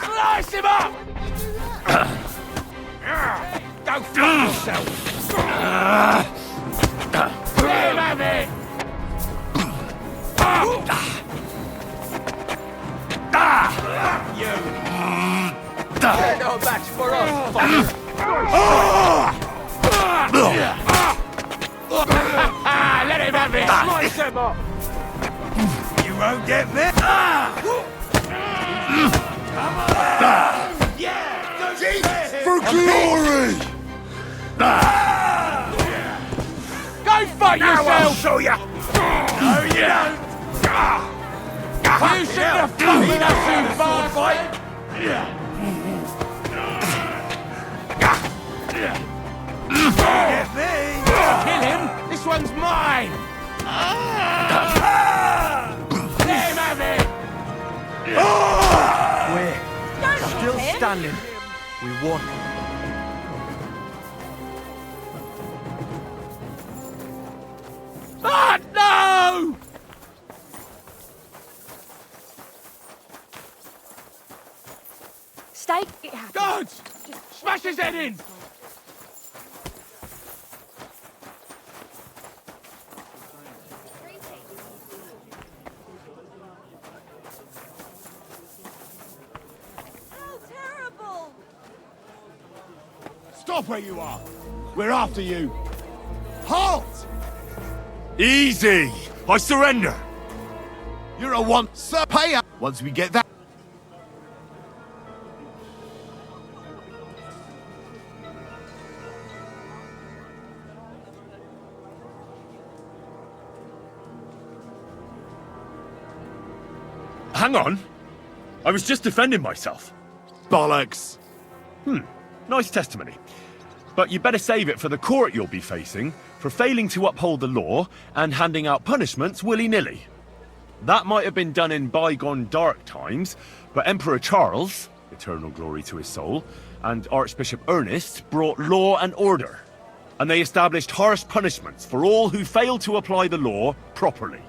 Slice him up! Go fuck yourself. Let him have it! They're no match for us, fucker. Let him have it! Slice him up! You won't get me. For glory! Go fight yourself! I'll show ya! No, you don't! You shouldn't have fought me that soon, fight! Get me! Kill him! This one's mine! Let him have it! We're still standing. We won. Ah, no! Stay. It happens. Guards! Smash his head in! How terrible! Stop where you are! We're after you! Halt! Easy! I surrender! You're a one, sir. Pay up once we get that. Hang on. I was just defending myself. Bollocks. Nice testimony. But you better save it for the court you'll be facing for failing to uphold the law and handing out punishments willy-nilly. That might have been done in bygone dark times, but Emperor Charles, eternal glory to his soul, and Archbishop Ernest brought law and order. And they established harsh punishments for all who fail to apply the law properly.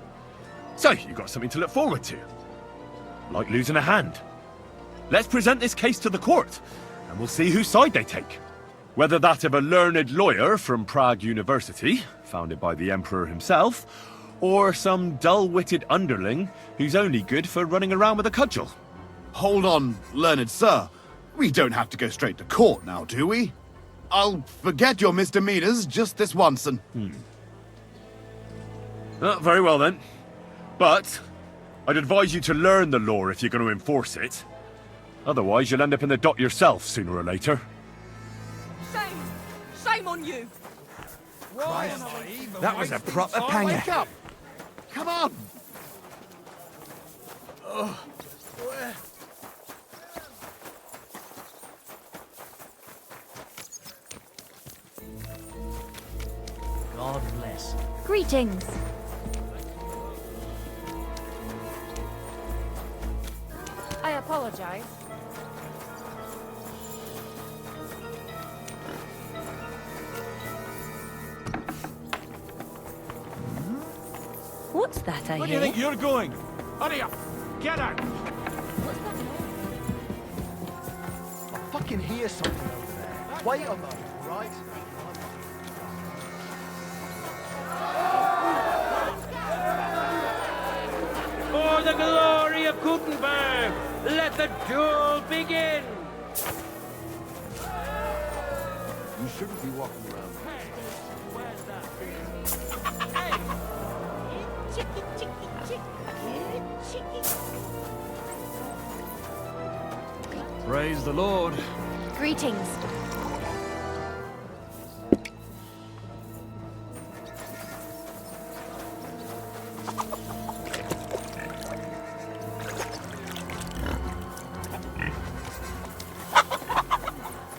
So, you've got something to look forward to. Like losing a hand. Let's present this case to the court, and we'll see whose side they take. Whether that of a learned lawyer from Prague University, founded by the Emperor himself, or some dull-witted underling who's only good for running around with a cudgel. Hold on, learned sir. We don't have to go straight to court now, do we? I'll forget your misdemeanors just this once and... Very well then. But I'd advise you to learn the law if you're going to enforce it. Otherwise, you'll end up in the dock yourself sooner or later. Shame! Shame on you! That was a proper panger. Wake up! Come on! God bless. Greetings. I apologize. What's that I Where do hear? you think you're going? Hurry up! Get out! I fucking hear something over there. Wait a moment, right? For the glory of Gutenberg, let the duel begin! You shouldn't be walking around. Praise the Lord. Greetings.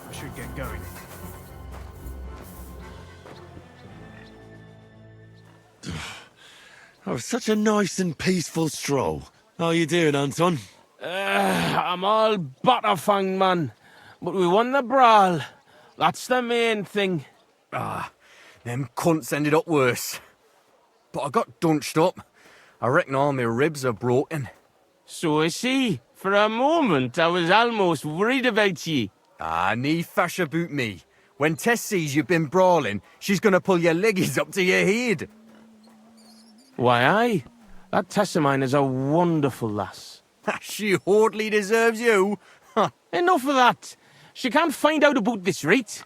I should get going. Oh, such a nice and peaceful stroll. How you doing, Anton? I'm all butterfang, man. But we won the brawl. That's the main thing. Them cunts ended up worse. But I got dunched up. I reckon all my ribs are broken. So I see. For a moment, I was almost worried about ye. Need fash about me. When Tess sees you've been brawling, she's gonna pull your leggies up to your head. Why, aye. That Tess of mine is a wonderful lass. She hardly deserves you. Enough of that. She can't find out about this, right?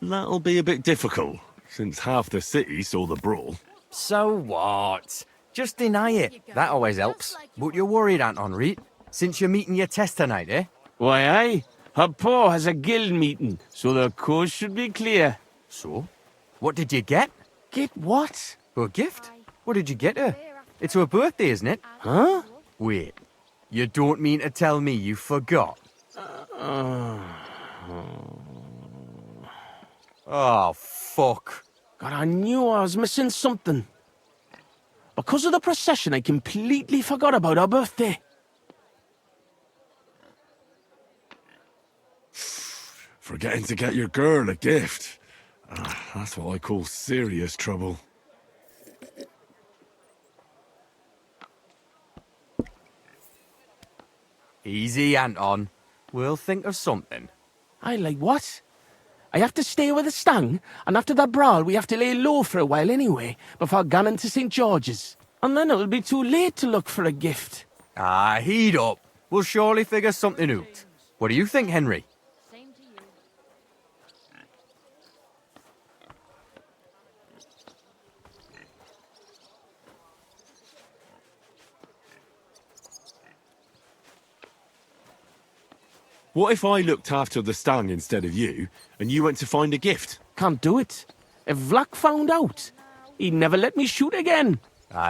That'll be a bit difficult, since half the city saw the brawl. So what? Just deny it. That always helps. But you're worried, Anton, right? Since you're meeting your test tonight, eh? Why, aye. Her pa has a guild meeting, so the coast should be clear. So? What did you get? Get what? A gift? What did you get her? It's her birthday, isn't it? Huh? Wait. You don't mean to tell me you forgot? Oh, fuck. God, I knew I was missing something. Because of the procession, I completely forgot about her birthday. Forgetting to get your girl a gift. That's what I call serious trouble. Easy, Anton. We'll think of something. I like what? I have to stay with the stang, and after that brawl we have to lay low for a while anyway, before going to St. George's. And then it'll be too late to look for a gift. Heat up. We'll surely figure something out. What do you think, Henry? What if I looked after the stang instead of you, and you went to find a gift? Can't do it. If Vlack found out, he'd never let me shoot again.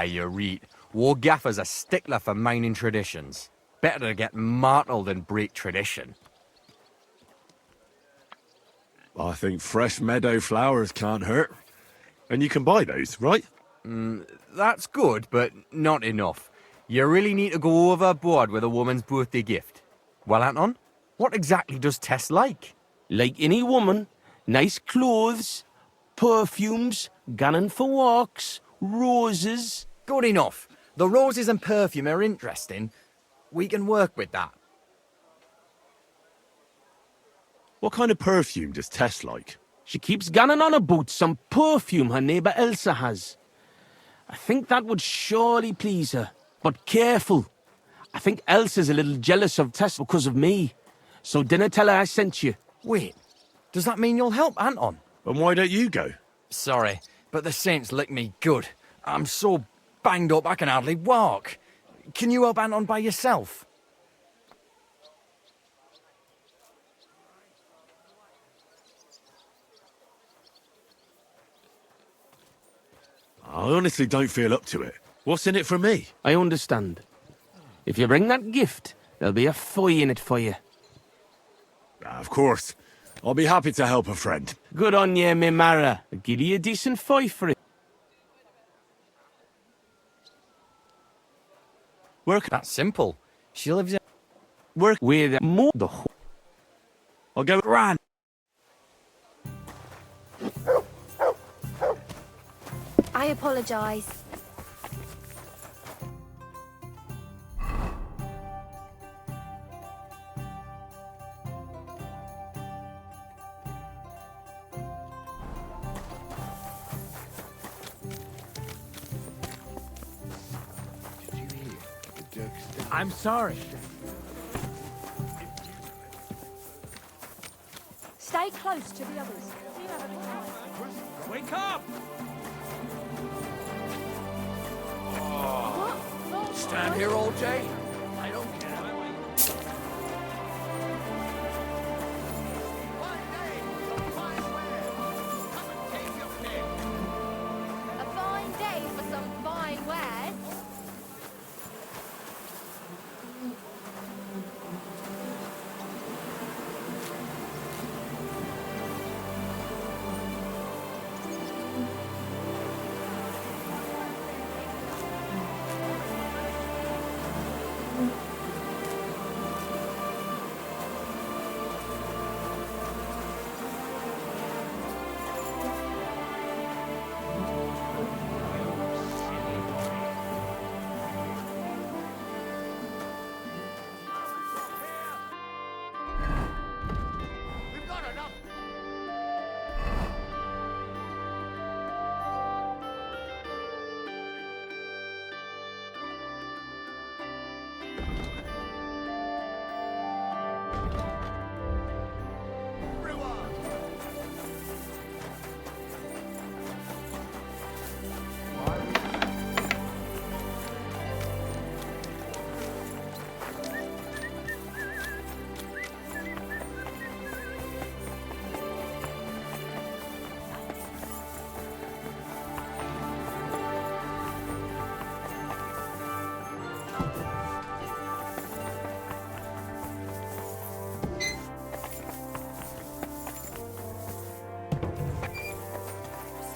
You're right. War Gaffer's a stickler for mining traditions. Better to get martyred than break tradition. I think fresh meadow flowers can't hurt. And you can buy those, right? That's good, but not enough. You really need to go overboard with a woman's birthday gift. Well, Anton, what exactly does Tess like? Like any woman, nice clothes, perfumes, gunning for walks, roses. Good enough. The roses and perfume are interesting. We can work with that. What kind of perfume does Tess like? She keeps gunning on about some perfume her neighbour Elsa has. I think that would surely please her. But careful. I think Elsa's a little jealous of Tess because of me. So dinna tell her I sent you. Wait, does that mean you'll help Anton? And why don't you go? Sorry, but the saints licked me good. I'm so banged up I can hardly walk. Can you help Anton by yourself? I honestly don't feel up to it. What's in it for me? I understand. If you bring that gift, there'll be a foy in it for you. Of course. I'll be happy to help a friend. Good on ye, me Mara. I'll give you a decent foy for it. That's simple. She lives in... Work with more... I'll go... Gran! I apologise. I'm sorry. Stay close to the others. Wake up! Stand here all day? I don't care. A fine day for some fine wares.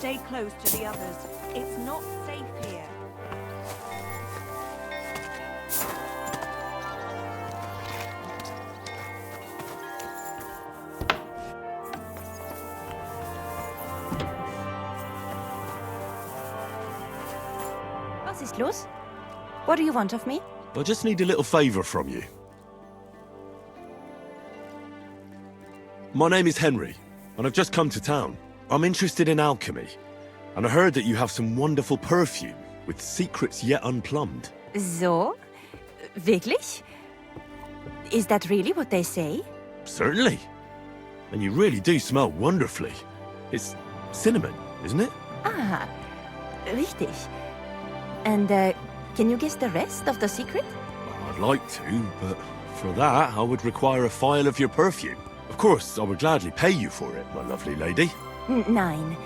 Stay close to the others. It's not safe here. Was ist los? What do you want of me? I just need a little favour from you. My name is Henry, and I've just come to town. I'm interested in alchemy, and I heard that you have some wonderful perfume with secrets yet unplumbed. So? Wirklich? Is that really what they say? Certainly. And you really do smell wonderfully. It's cinnamon, isn't it? Ah, richtig. And, can you guess the rest of the secret? I'd like to, but for that, I would require a phial of your perfume. Of course, I would gladly pay you for it, my lovely lady. Nein.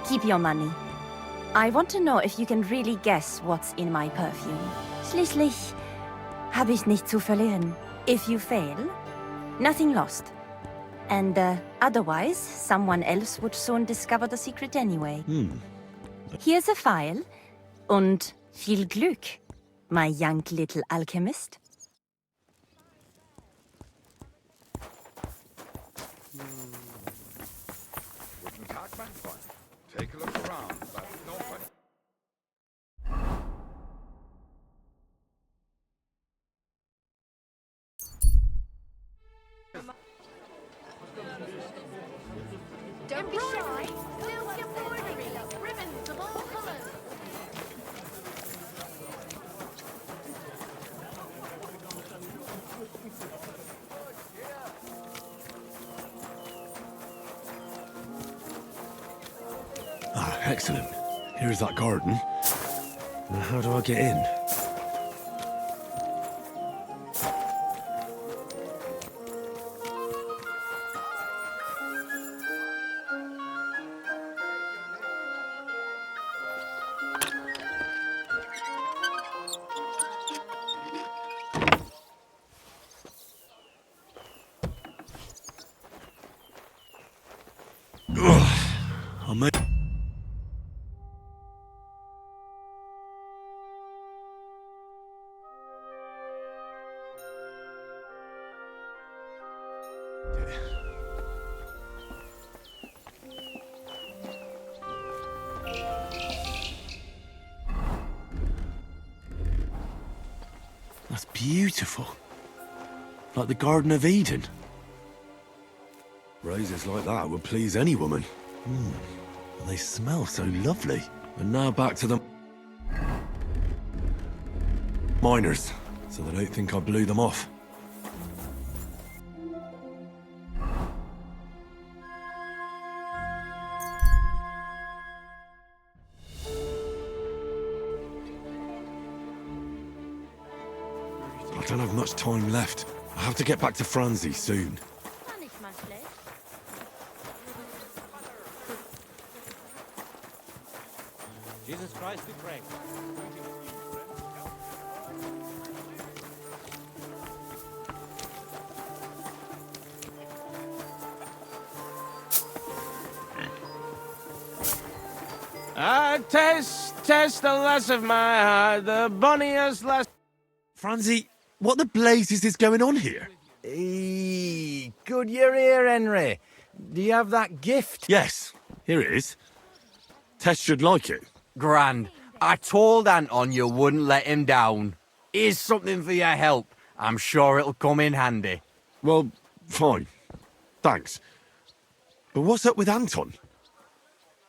Keep your money. I want to know if you can really guess what's in my perfume. Schließlich habe ich nichts zu verlieren. If you fail, nothing lost. And otherwise, someone else would soon discover the secret anyway. Here's a file, und viel Glück, my young little alchemist. Guten Tag, mein Freund. Take a look around, but nobody... Don't be shy. Silk embroidery, ribbons of all colours. Ah, excellent. Here's that garden. Now, how do I get in? I may... That's beautiful. Like the Garden of Eden. Roses like that would please any woman. And they smell so lovely. And now back to the miners, so they don't think I blew them off. I don't have much time left. I have to get back to Franzi soon. Jesus Christ, we pray. Test the lass of my heart, the bonniest lass. Franzi, what the blazes is going on here? Good you're here, Henry. Do you have that gift? Yes, here it is. Tess should like it. Grand. I told Anton you wouldn't let him down. Here's something for your help. I'm sure it'll come in handy. Well, fine. Thanks. But what's up with Anton?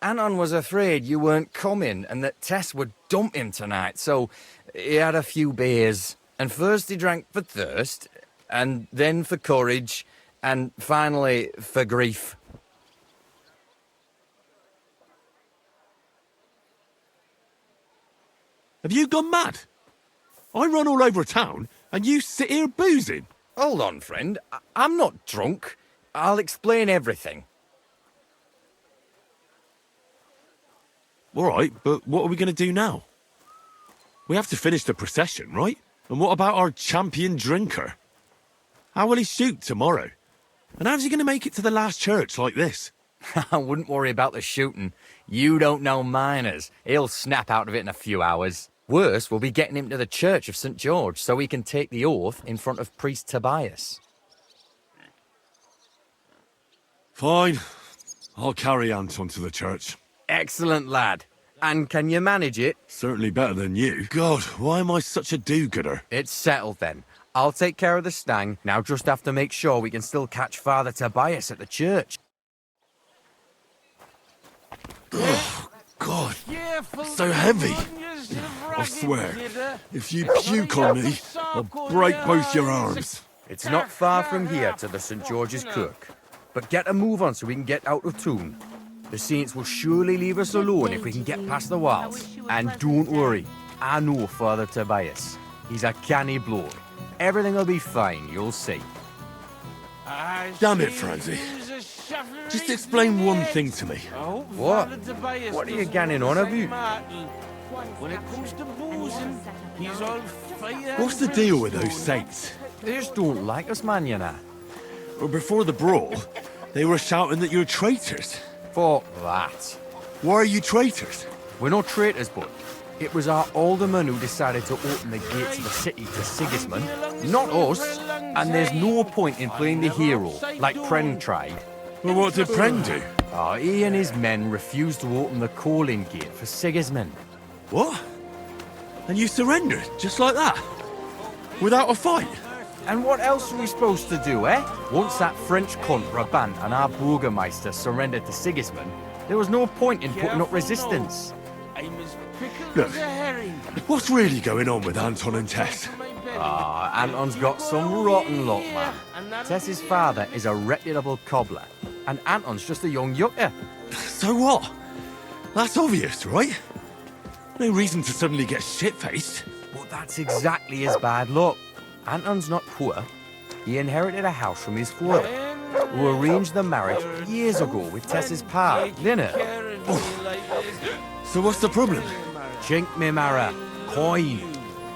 Anton was afraid you weren't coming and that Tess would dump him tonight, so he had a few beers. And first he drank for thirst, and then for courage, and finally for grief. Have you gone mad? I run all over town, and you sit here boozing. Hold on, friend. I'm not drunk. I'll explain everything. All right, but what are we going to do now? We have to finish the procession, right? And what about our champion drinker? How will he shoot tomorrow? And how's he going to make it to the last church like this? I wouldn't worry about the shooting. You don't know miners. He'll snap out of it in a few hours. Worse, we'll be getting him to the Church of St. George so he can take the oath in front of Priest Tobias. Fine. I'll carry Anton to the church. Excellent, lad. And can you manage it? Certainly better than you. God, why am I such a do-gooder? It's settled then. I'll take care of the stang. Now just have to make sure we can still catch Father Tobias at the church. Oh, God. So heavy. I swear, if you puke on me, I'll break both your arms. It's not far from here to the St. George's Kirk. But get a move on so we can get out of tune. The saints will surely leave us alone if we can get past the walls. And don't worry, I know Father Tobias. He's a canny bloke. Everything will be fine, you'll see. Damn it, Francie. Just explain one thing to me. What? What are you ganning on about? When it comes to boozing, he's all fire. What's the deal with those saints? They just don't like us, man, you know. Well, before the brawl, they were shouting that you're traitors. Fuck that. Why are you traitors? We're not traitors, but it was our alderman who decided to open the gates of the city to Sigismund, not us. And there's no point in playing the hero, like Pren tried. Well, what did Pren do? Oh, he and his men refused to open the calling gate for Sigismund. What? And you surrendered, just like that? Without a fight? And what else are we supposed to do, eh? Once that French cunt Brabant and our Burgermeister surrendered to Sigismund, there was no point in putting up resistance. Look, what's really going on with Anton and Tess? Ah, Anton's got some rotten luck, man. Tess's father is a reputable cobbler, and Anton's just a young yucker. So what? That's obvious, right? No reason to suddenly get shit-faced. But that's exactly his bad luck. Anton's not poor. He inherited a house from his father, who arranged the marriage years ago with Tess's pa, Linnet. So what's the problem? Chink me marra, coin.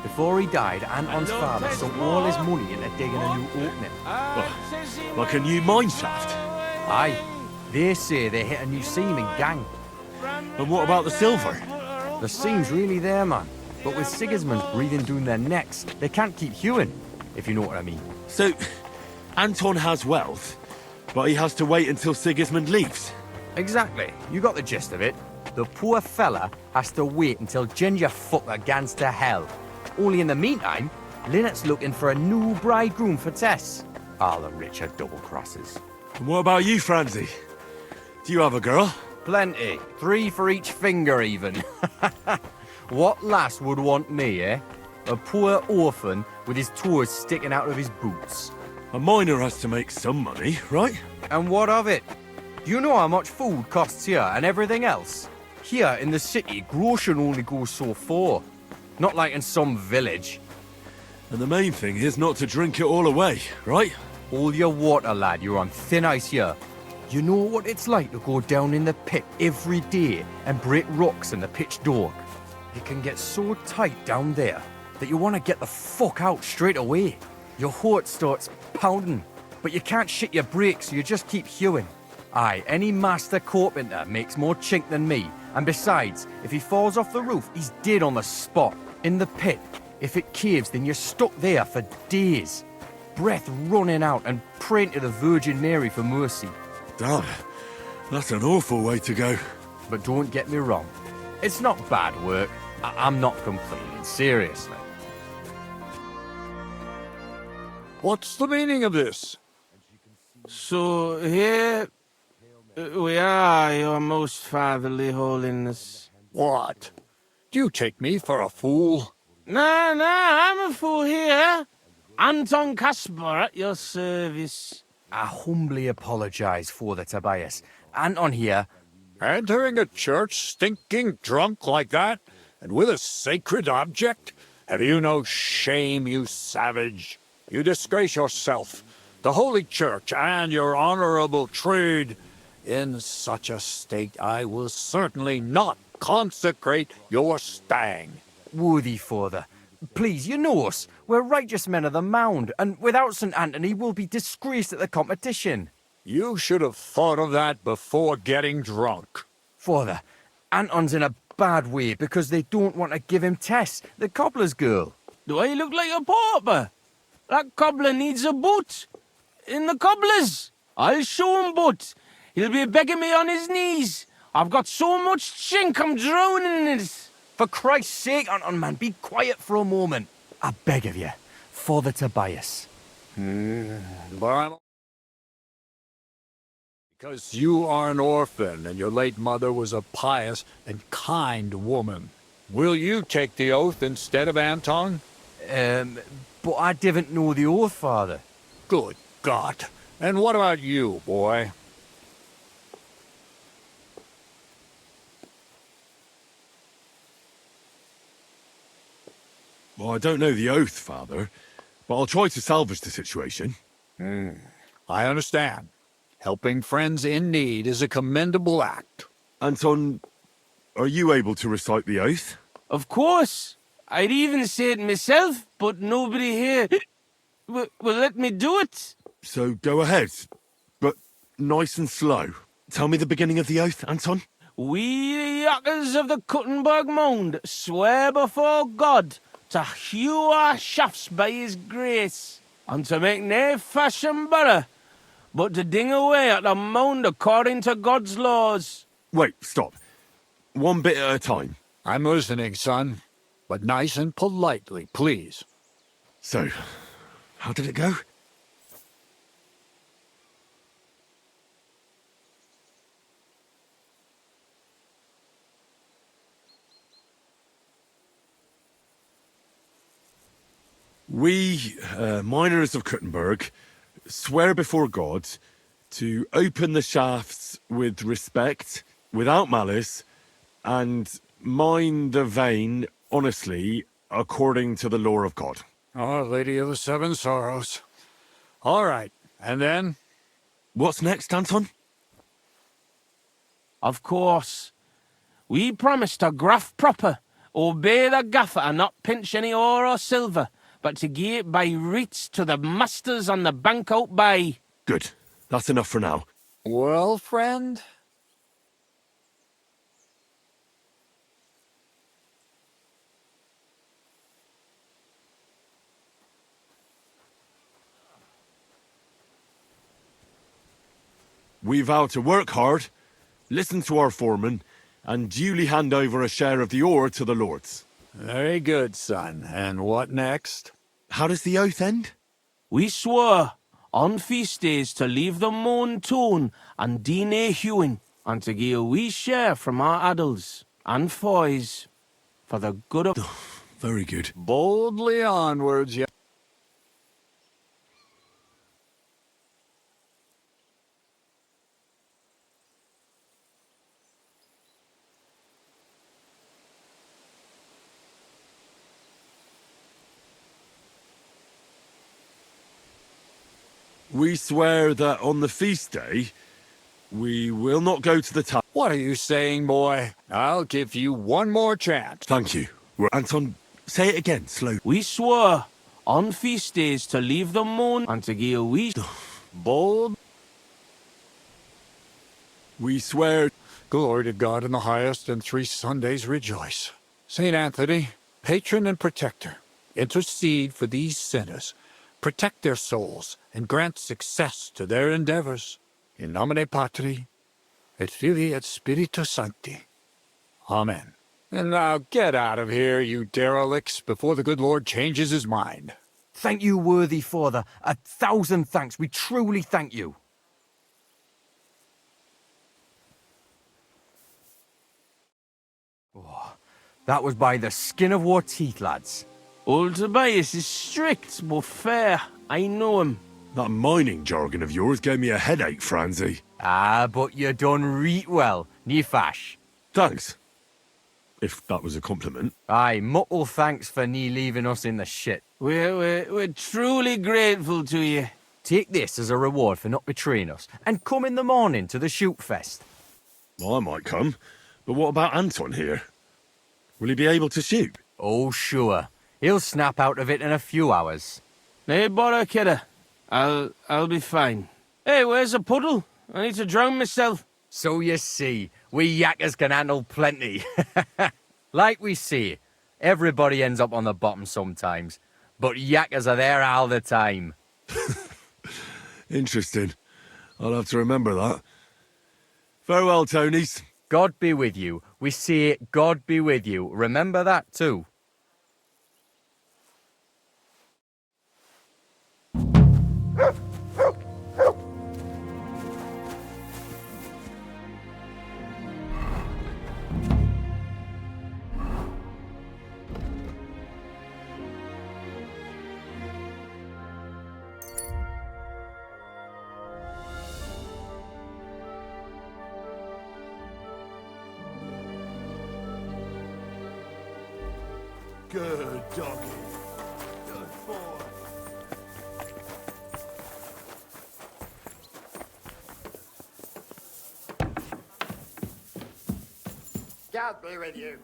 Before he died, Anton's father sunk all his money into digging a new opening. Like a new mine shaft? Aye. They say they hit a new seam in gang. And what about the silver? The seam's really there, man. But with Sigismund's breathing down their necks, they can't keep hewing, if you know what I mean. So, Anton has wealth, but he has to wait until Sigismund leaves? Exactly. You got the gist of it. The poor fella has to wait until Ginger fucker gans to hell. Only in the meantime, Linnet's looking for a new bridegroom for Tess. All the rich are double-crosses. And what about you, Francie? Do you have a girl? Plenty. 3 for each finger, even. What lass would want me, eh? A poor orphan with his toes sticking out of his boots. A miner has to make some money, right? And what of it? Do you know how much food costs here and everything else? Here in the city, grocery only goes so far. Not like in some village. And the main thing is not to drink it all away, right? Hold your water, lad. You're on thin ice here. You know what it's like to go down in the pit every day and break rocks in the pitch dark. It can get so tight down there that you want to get the fuck out straight away. Your heart starts pounding, but you can't shit your brakes, so you just keep hewing. Aye, any master carpenter makes more chink than me, and besides, if he falls off the roof, he's dead on the spot. In the pit, if it caves, then you're stuck there for days. Breath running out and praying to the Virgin Mary for mercy. Damn, that's an awful way to go. But don't get me wrong, it's not bad work. I'm not complaining, seriously. What's the meaning of this? So here we are, your most fatherly holiness. What? Do you take me for a fool? No, I'm a fool here. Anton Caspar at your service. I humbly apologize, Father Tobias. Anton here. Entering a church stinking drunk like that? And with a sacred object? Have you no shame, you savage? You disgrace yourself, the Holy Church, and your honorable trade. In such a state, I will certainly not consecrate your stang. Worthy Father, please, you know us. We're righteous men of the Mound, and without St. Anthony, we'll be disgraced at the competition. You should have thought of that before getting drunk. Father, Anton's in a bad way because they don't want to give him Tess, the cobbler's girl. Do I look like a pauper? That cobbler needs a boot. In the cobbler's. I'll show him boot. He'll be begging me on his knees. I've got so much chink I'm drowning in it. For Christ's sake, Anton, man, be quiet for a moment. I beg of you, Father Tobias. But I'm... Because you are an orphan, and your late mother was a pious and kind woman. Will you take the oath instead of Anton? But I didn't know the oath, Father. Good God. And what about you, boy? Well, I don't know the oath, Father, but I'll try to salvage the situation. I understand. Helping friends in need is a commendable act. Anton, are you able to recite the oath? Of course. I'd even say it myself, but nobody here will let me do it. So go ahead, but nice and slow. Tell me the beginning of the oath, Anton. We, the yakkers of the Kuttenberg Mound, swear before God to hew our shafts by his grace, and to make nae fashion better, but to ding away at the mound according to God's laws. Wait, stop. One bit at a time. I'm listening, son, but nice and politely, please. So, how did it go? We, miners of Kuttenberg, swear before God to open the shafts with respect, without malice, and mine the vein honestly, according to the law of God. Our Lady of the Seven Sorrows. All right, and then? What's next, Anton? Of course. We promise to graft proper, obey the gaffer and not pinch any ore or silver, but to gie it by reets to the masters on the bank out by. Good. That's enough for now. Well, friend? We vow to work hard, listen to our foreman, and duly hand over a share of the ore to the lords. Very good, son. And what next? How does the oath end? We swore on feast days to leave the moan tone and do nae hewing, and to gie a wee share from our addles and foys for the good of... Very good. Boldly onwards, yeah. We swear that on the feast day, we will not go to the town. What are you saying, boy? I'll give you one more chance. Thank you. Anton, say it again, slowly. We swore on feast days to leave the moan and to gie a wee... Bold. We swear... Glory to God in the highest, and 3 Sundays rejoice. Saint Anthony, patron and protector, intercede for these sinners, protect their souls, and grant success to their endeavors. In nomine Patri, et Filii et Spiritus Sancti. Amen. And now get out of here, you derelicts, before the good Lord changes his mind. Thank you, worthy Father. 1,000 thanks. We truly thank you. Oh, that was by the skin of our teeth, lads. Old Tobias is strict but fair. I know him. That mining jargon of yours gave me a headache, Franzi. Ah, but you done reet well, nie fash. Thanks. If that was a compliment. Aye, muckle thanks for nie leaving us in the shit. We're truly grateful to you. Take this as a reward for not betraying us, and come in the morning to the shoot fest. Well, I might come, but what about Anton here? Will he be able to shoot? Oh, sure. He'll snap out of it in a few hours. Nae bother, kidder. I'll be fine. Hey, where's a puddle? I need to drown myself. So you see, we yakkers can handle plenty. Like we say, everybody ends up on the bottom sometimes, but yakkers are there all the time. Interesting. I'll have to remember that. Farewell, Tonys. God be with you. We say God be with you. Remember that too. Good doggy. Good boy. God be with you.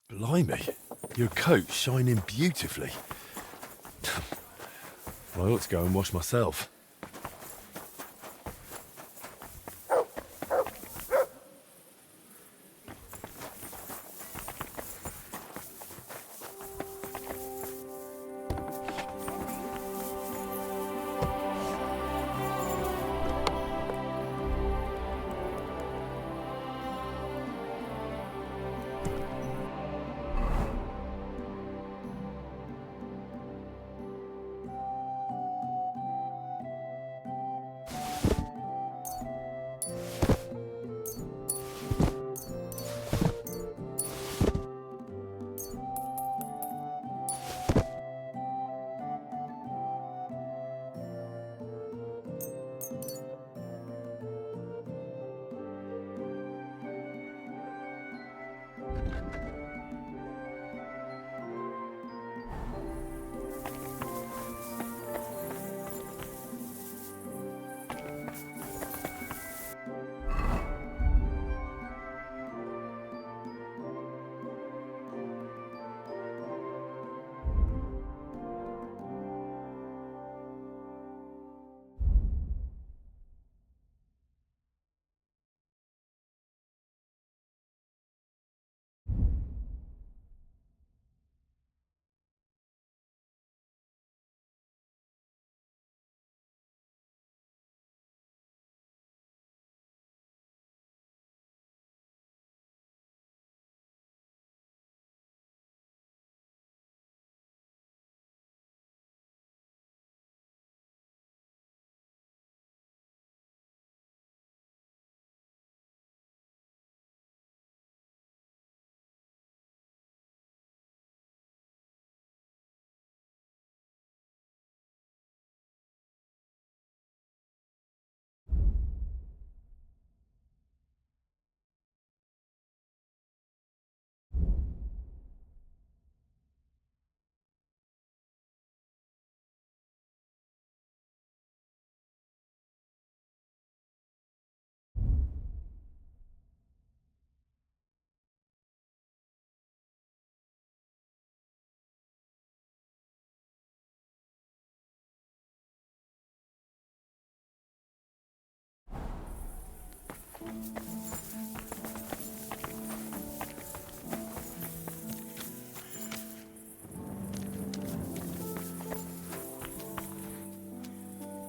Blimey, your coat's shining beautifully. I ought to go and wash myself.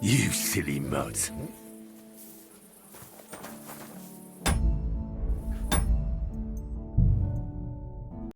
You silly mutt.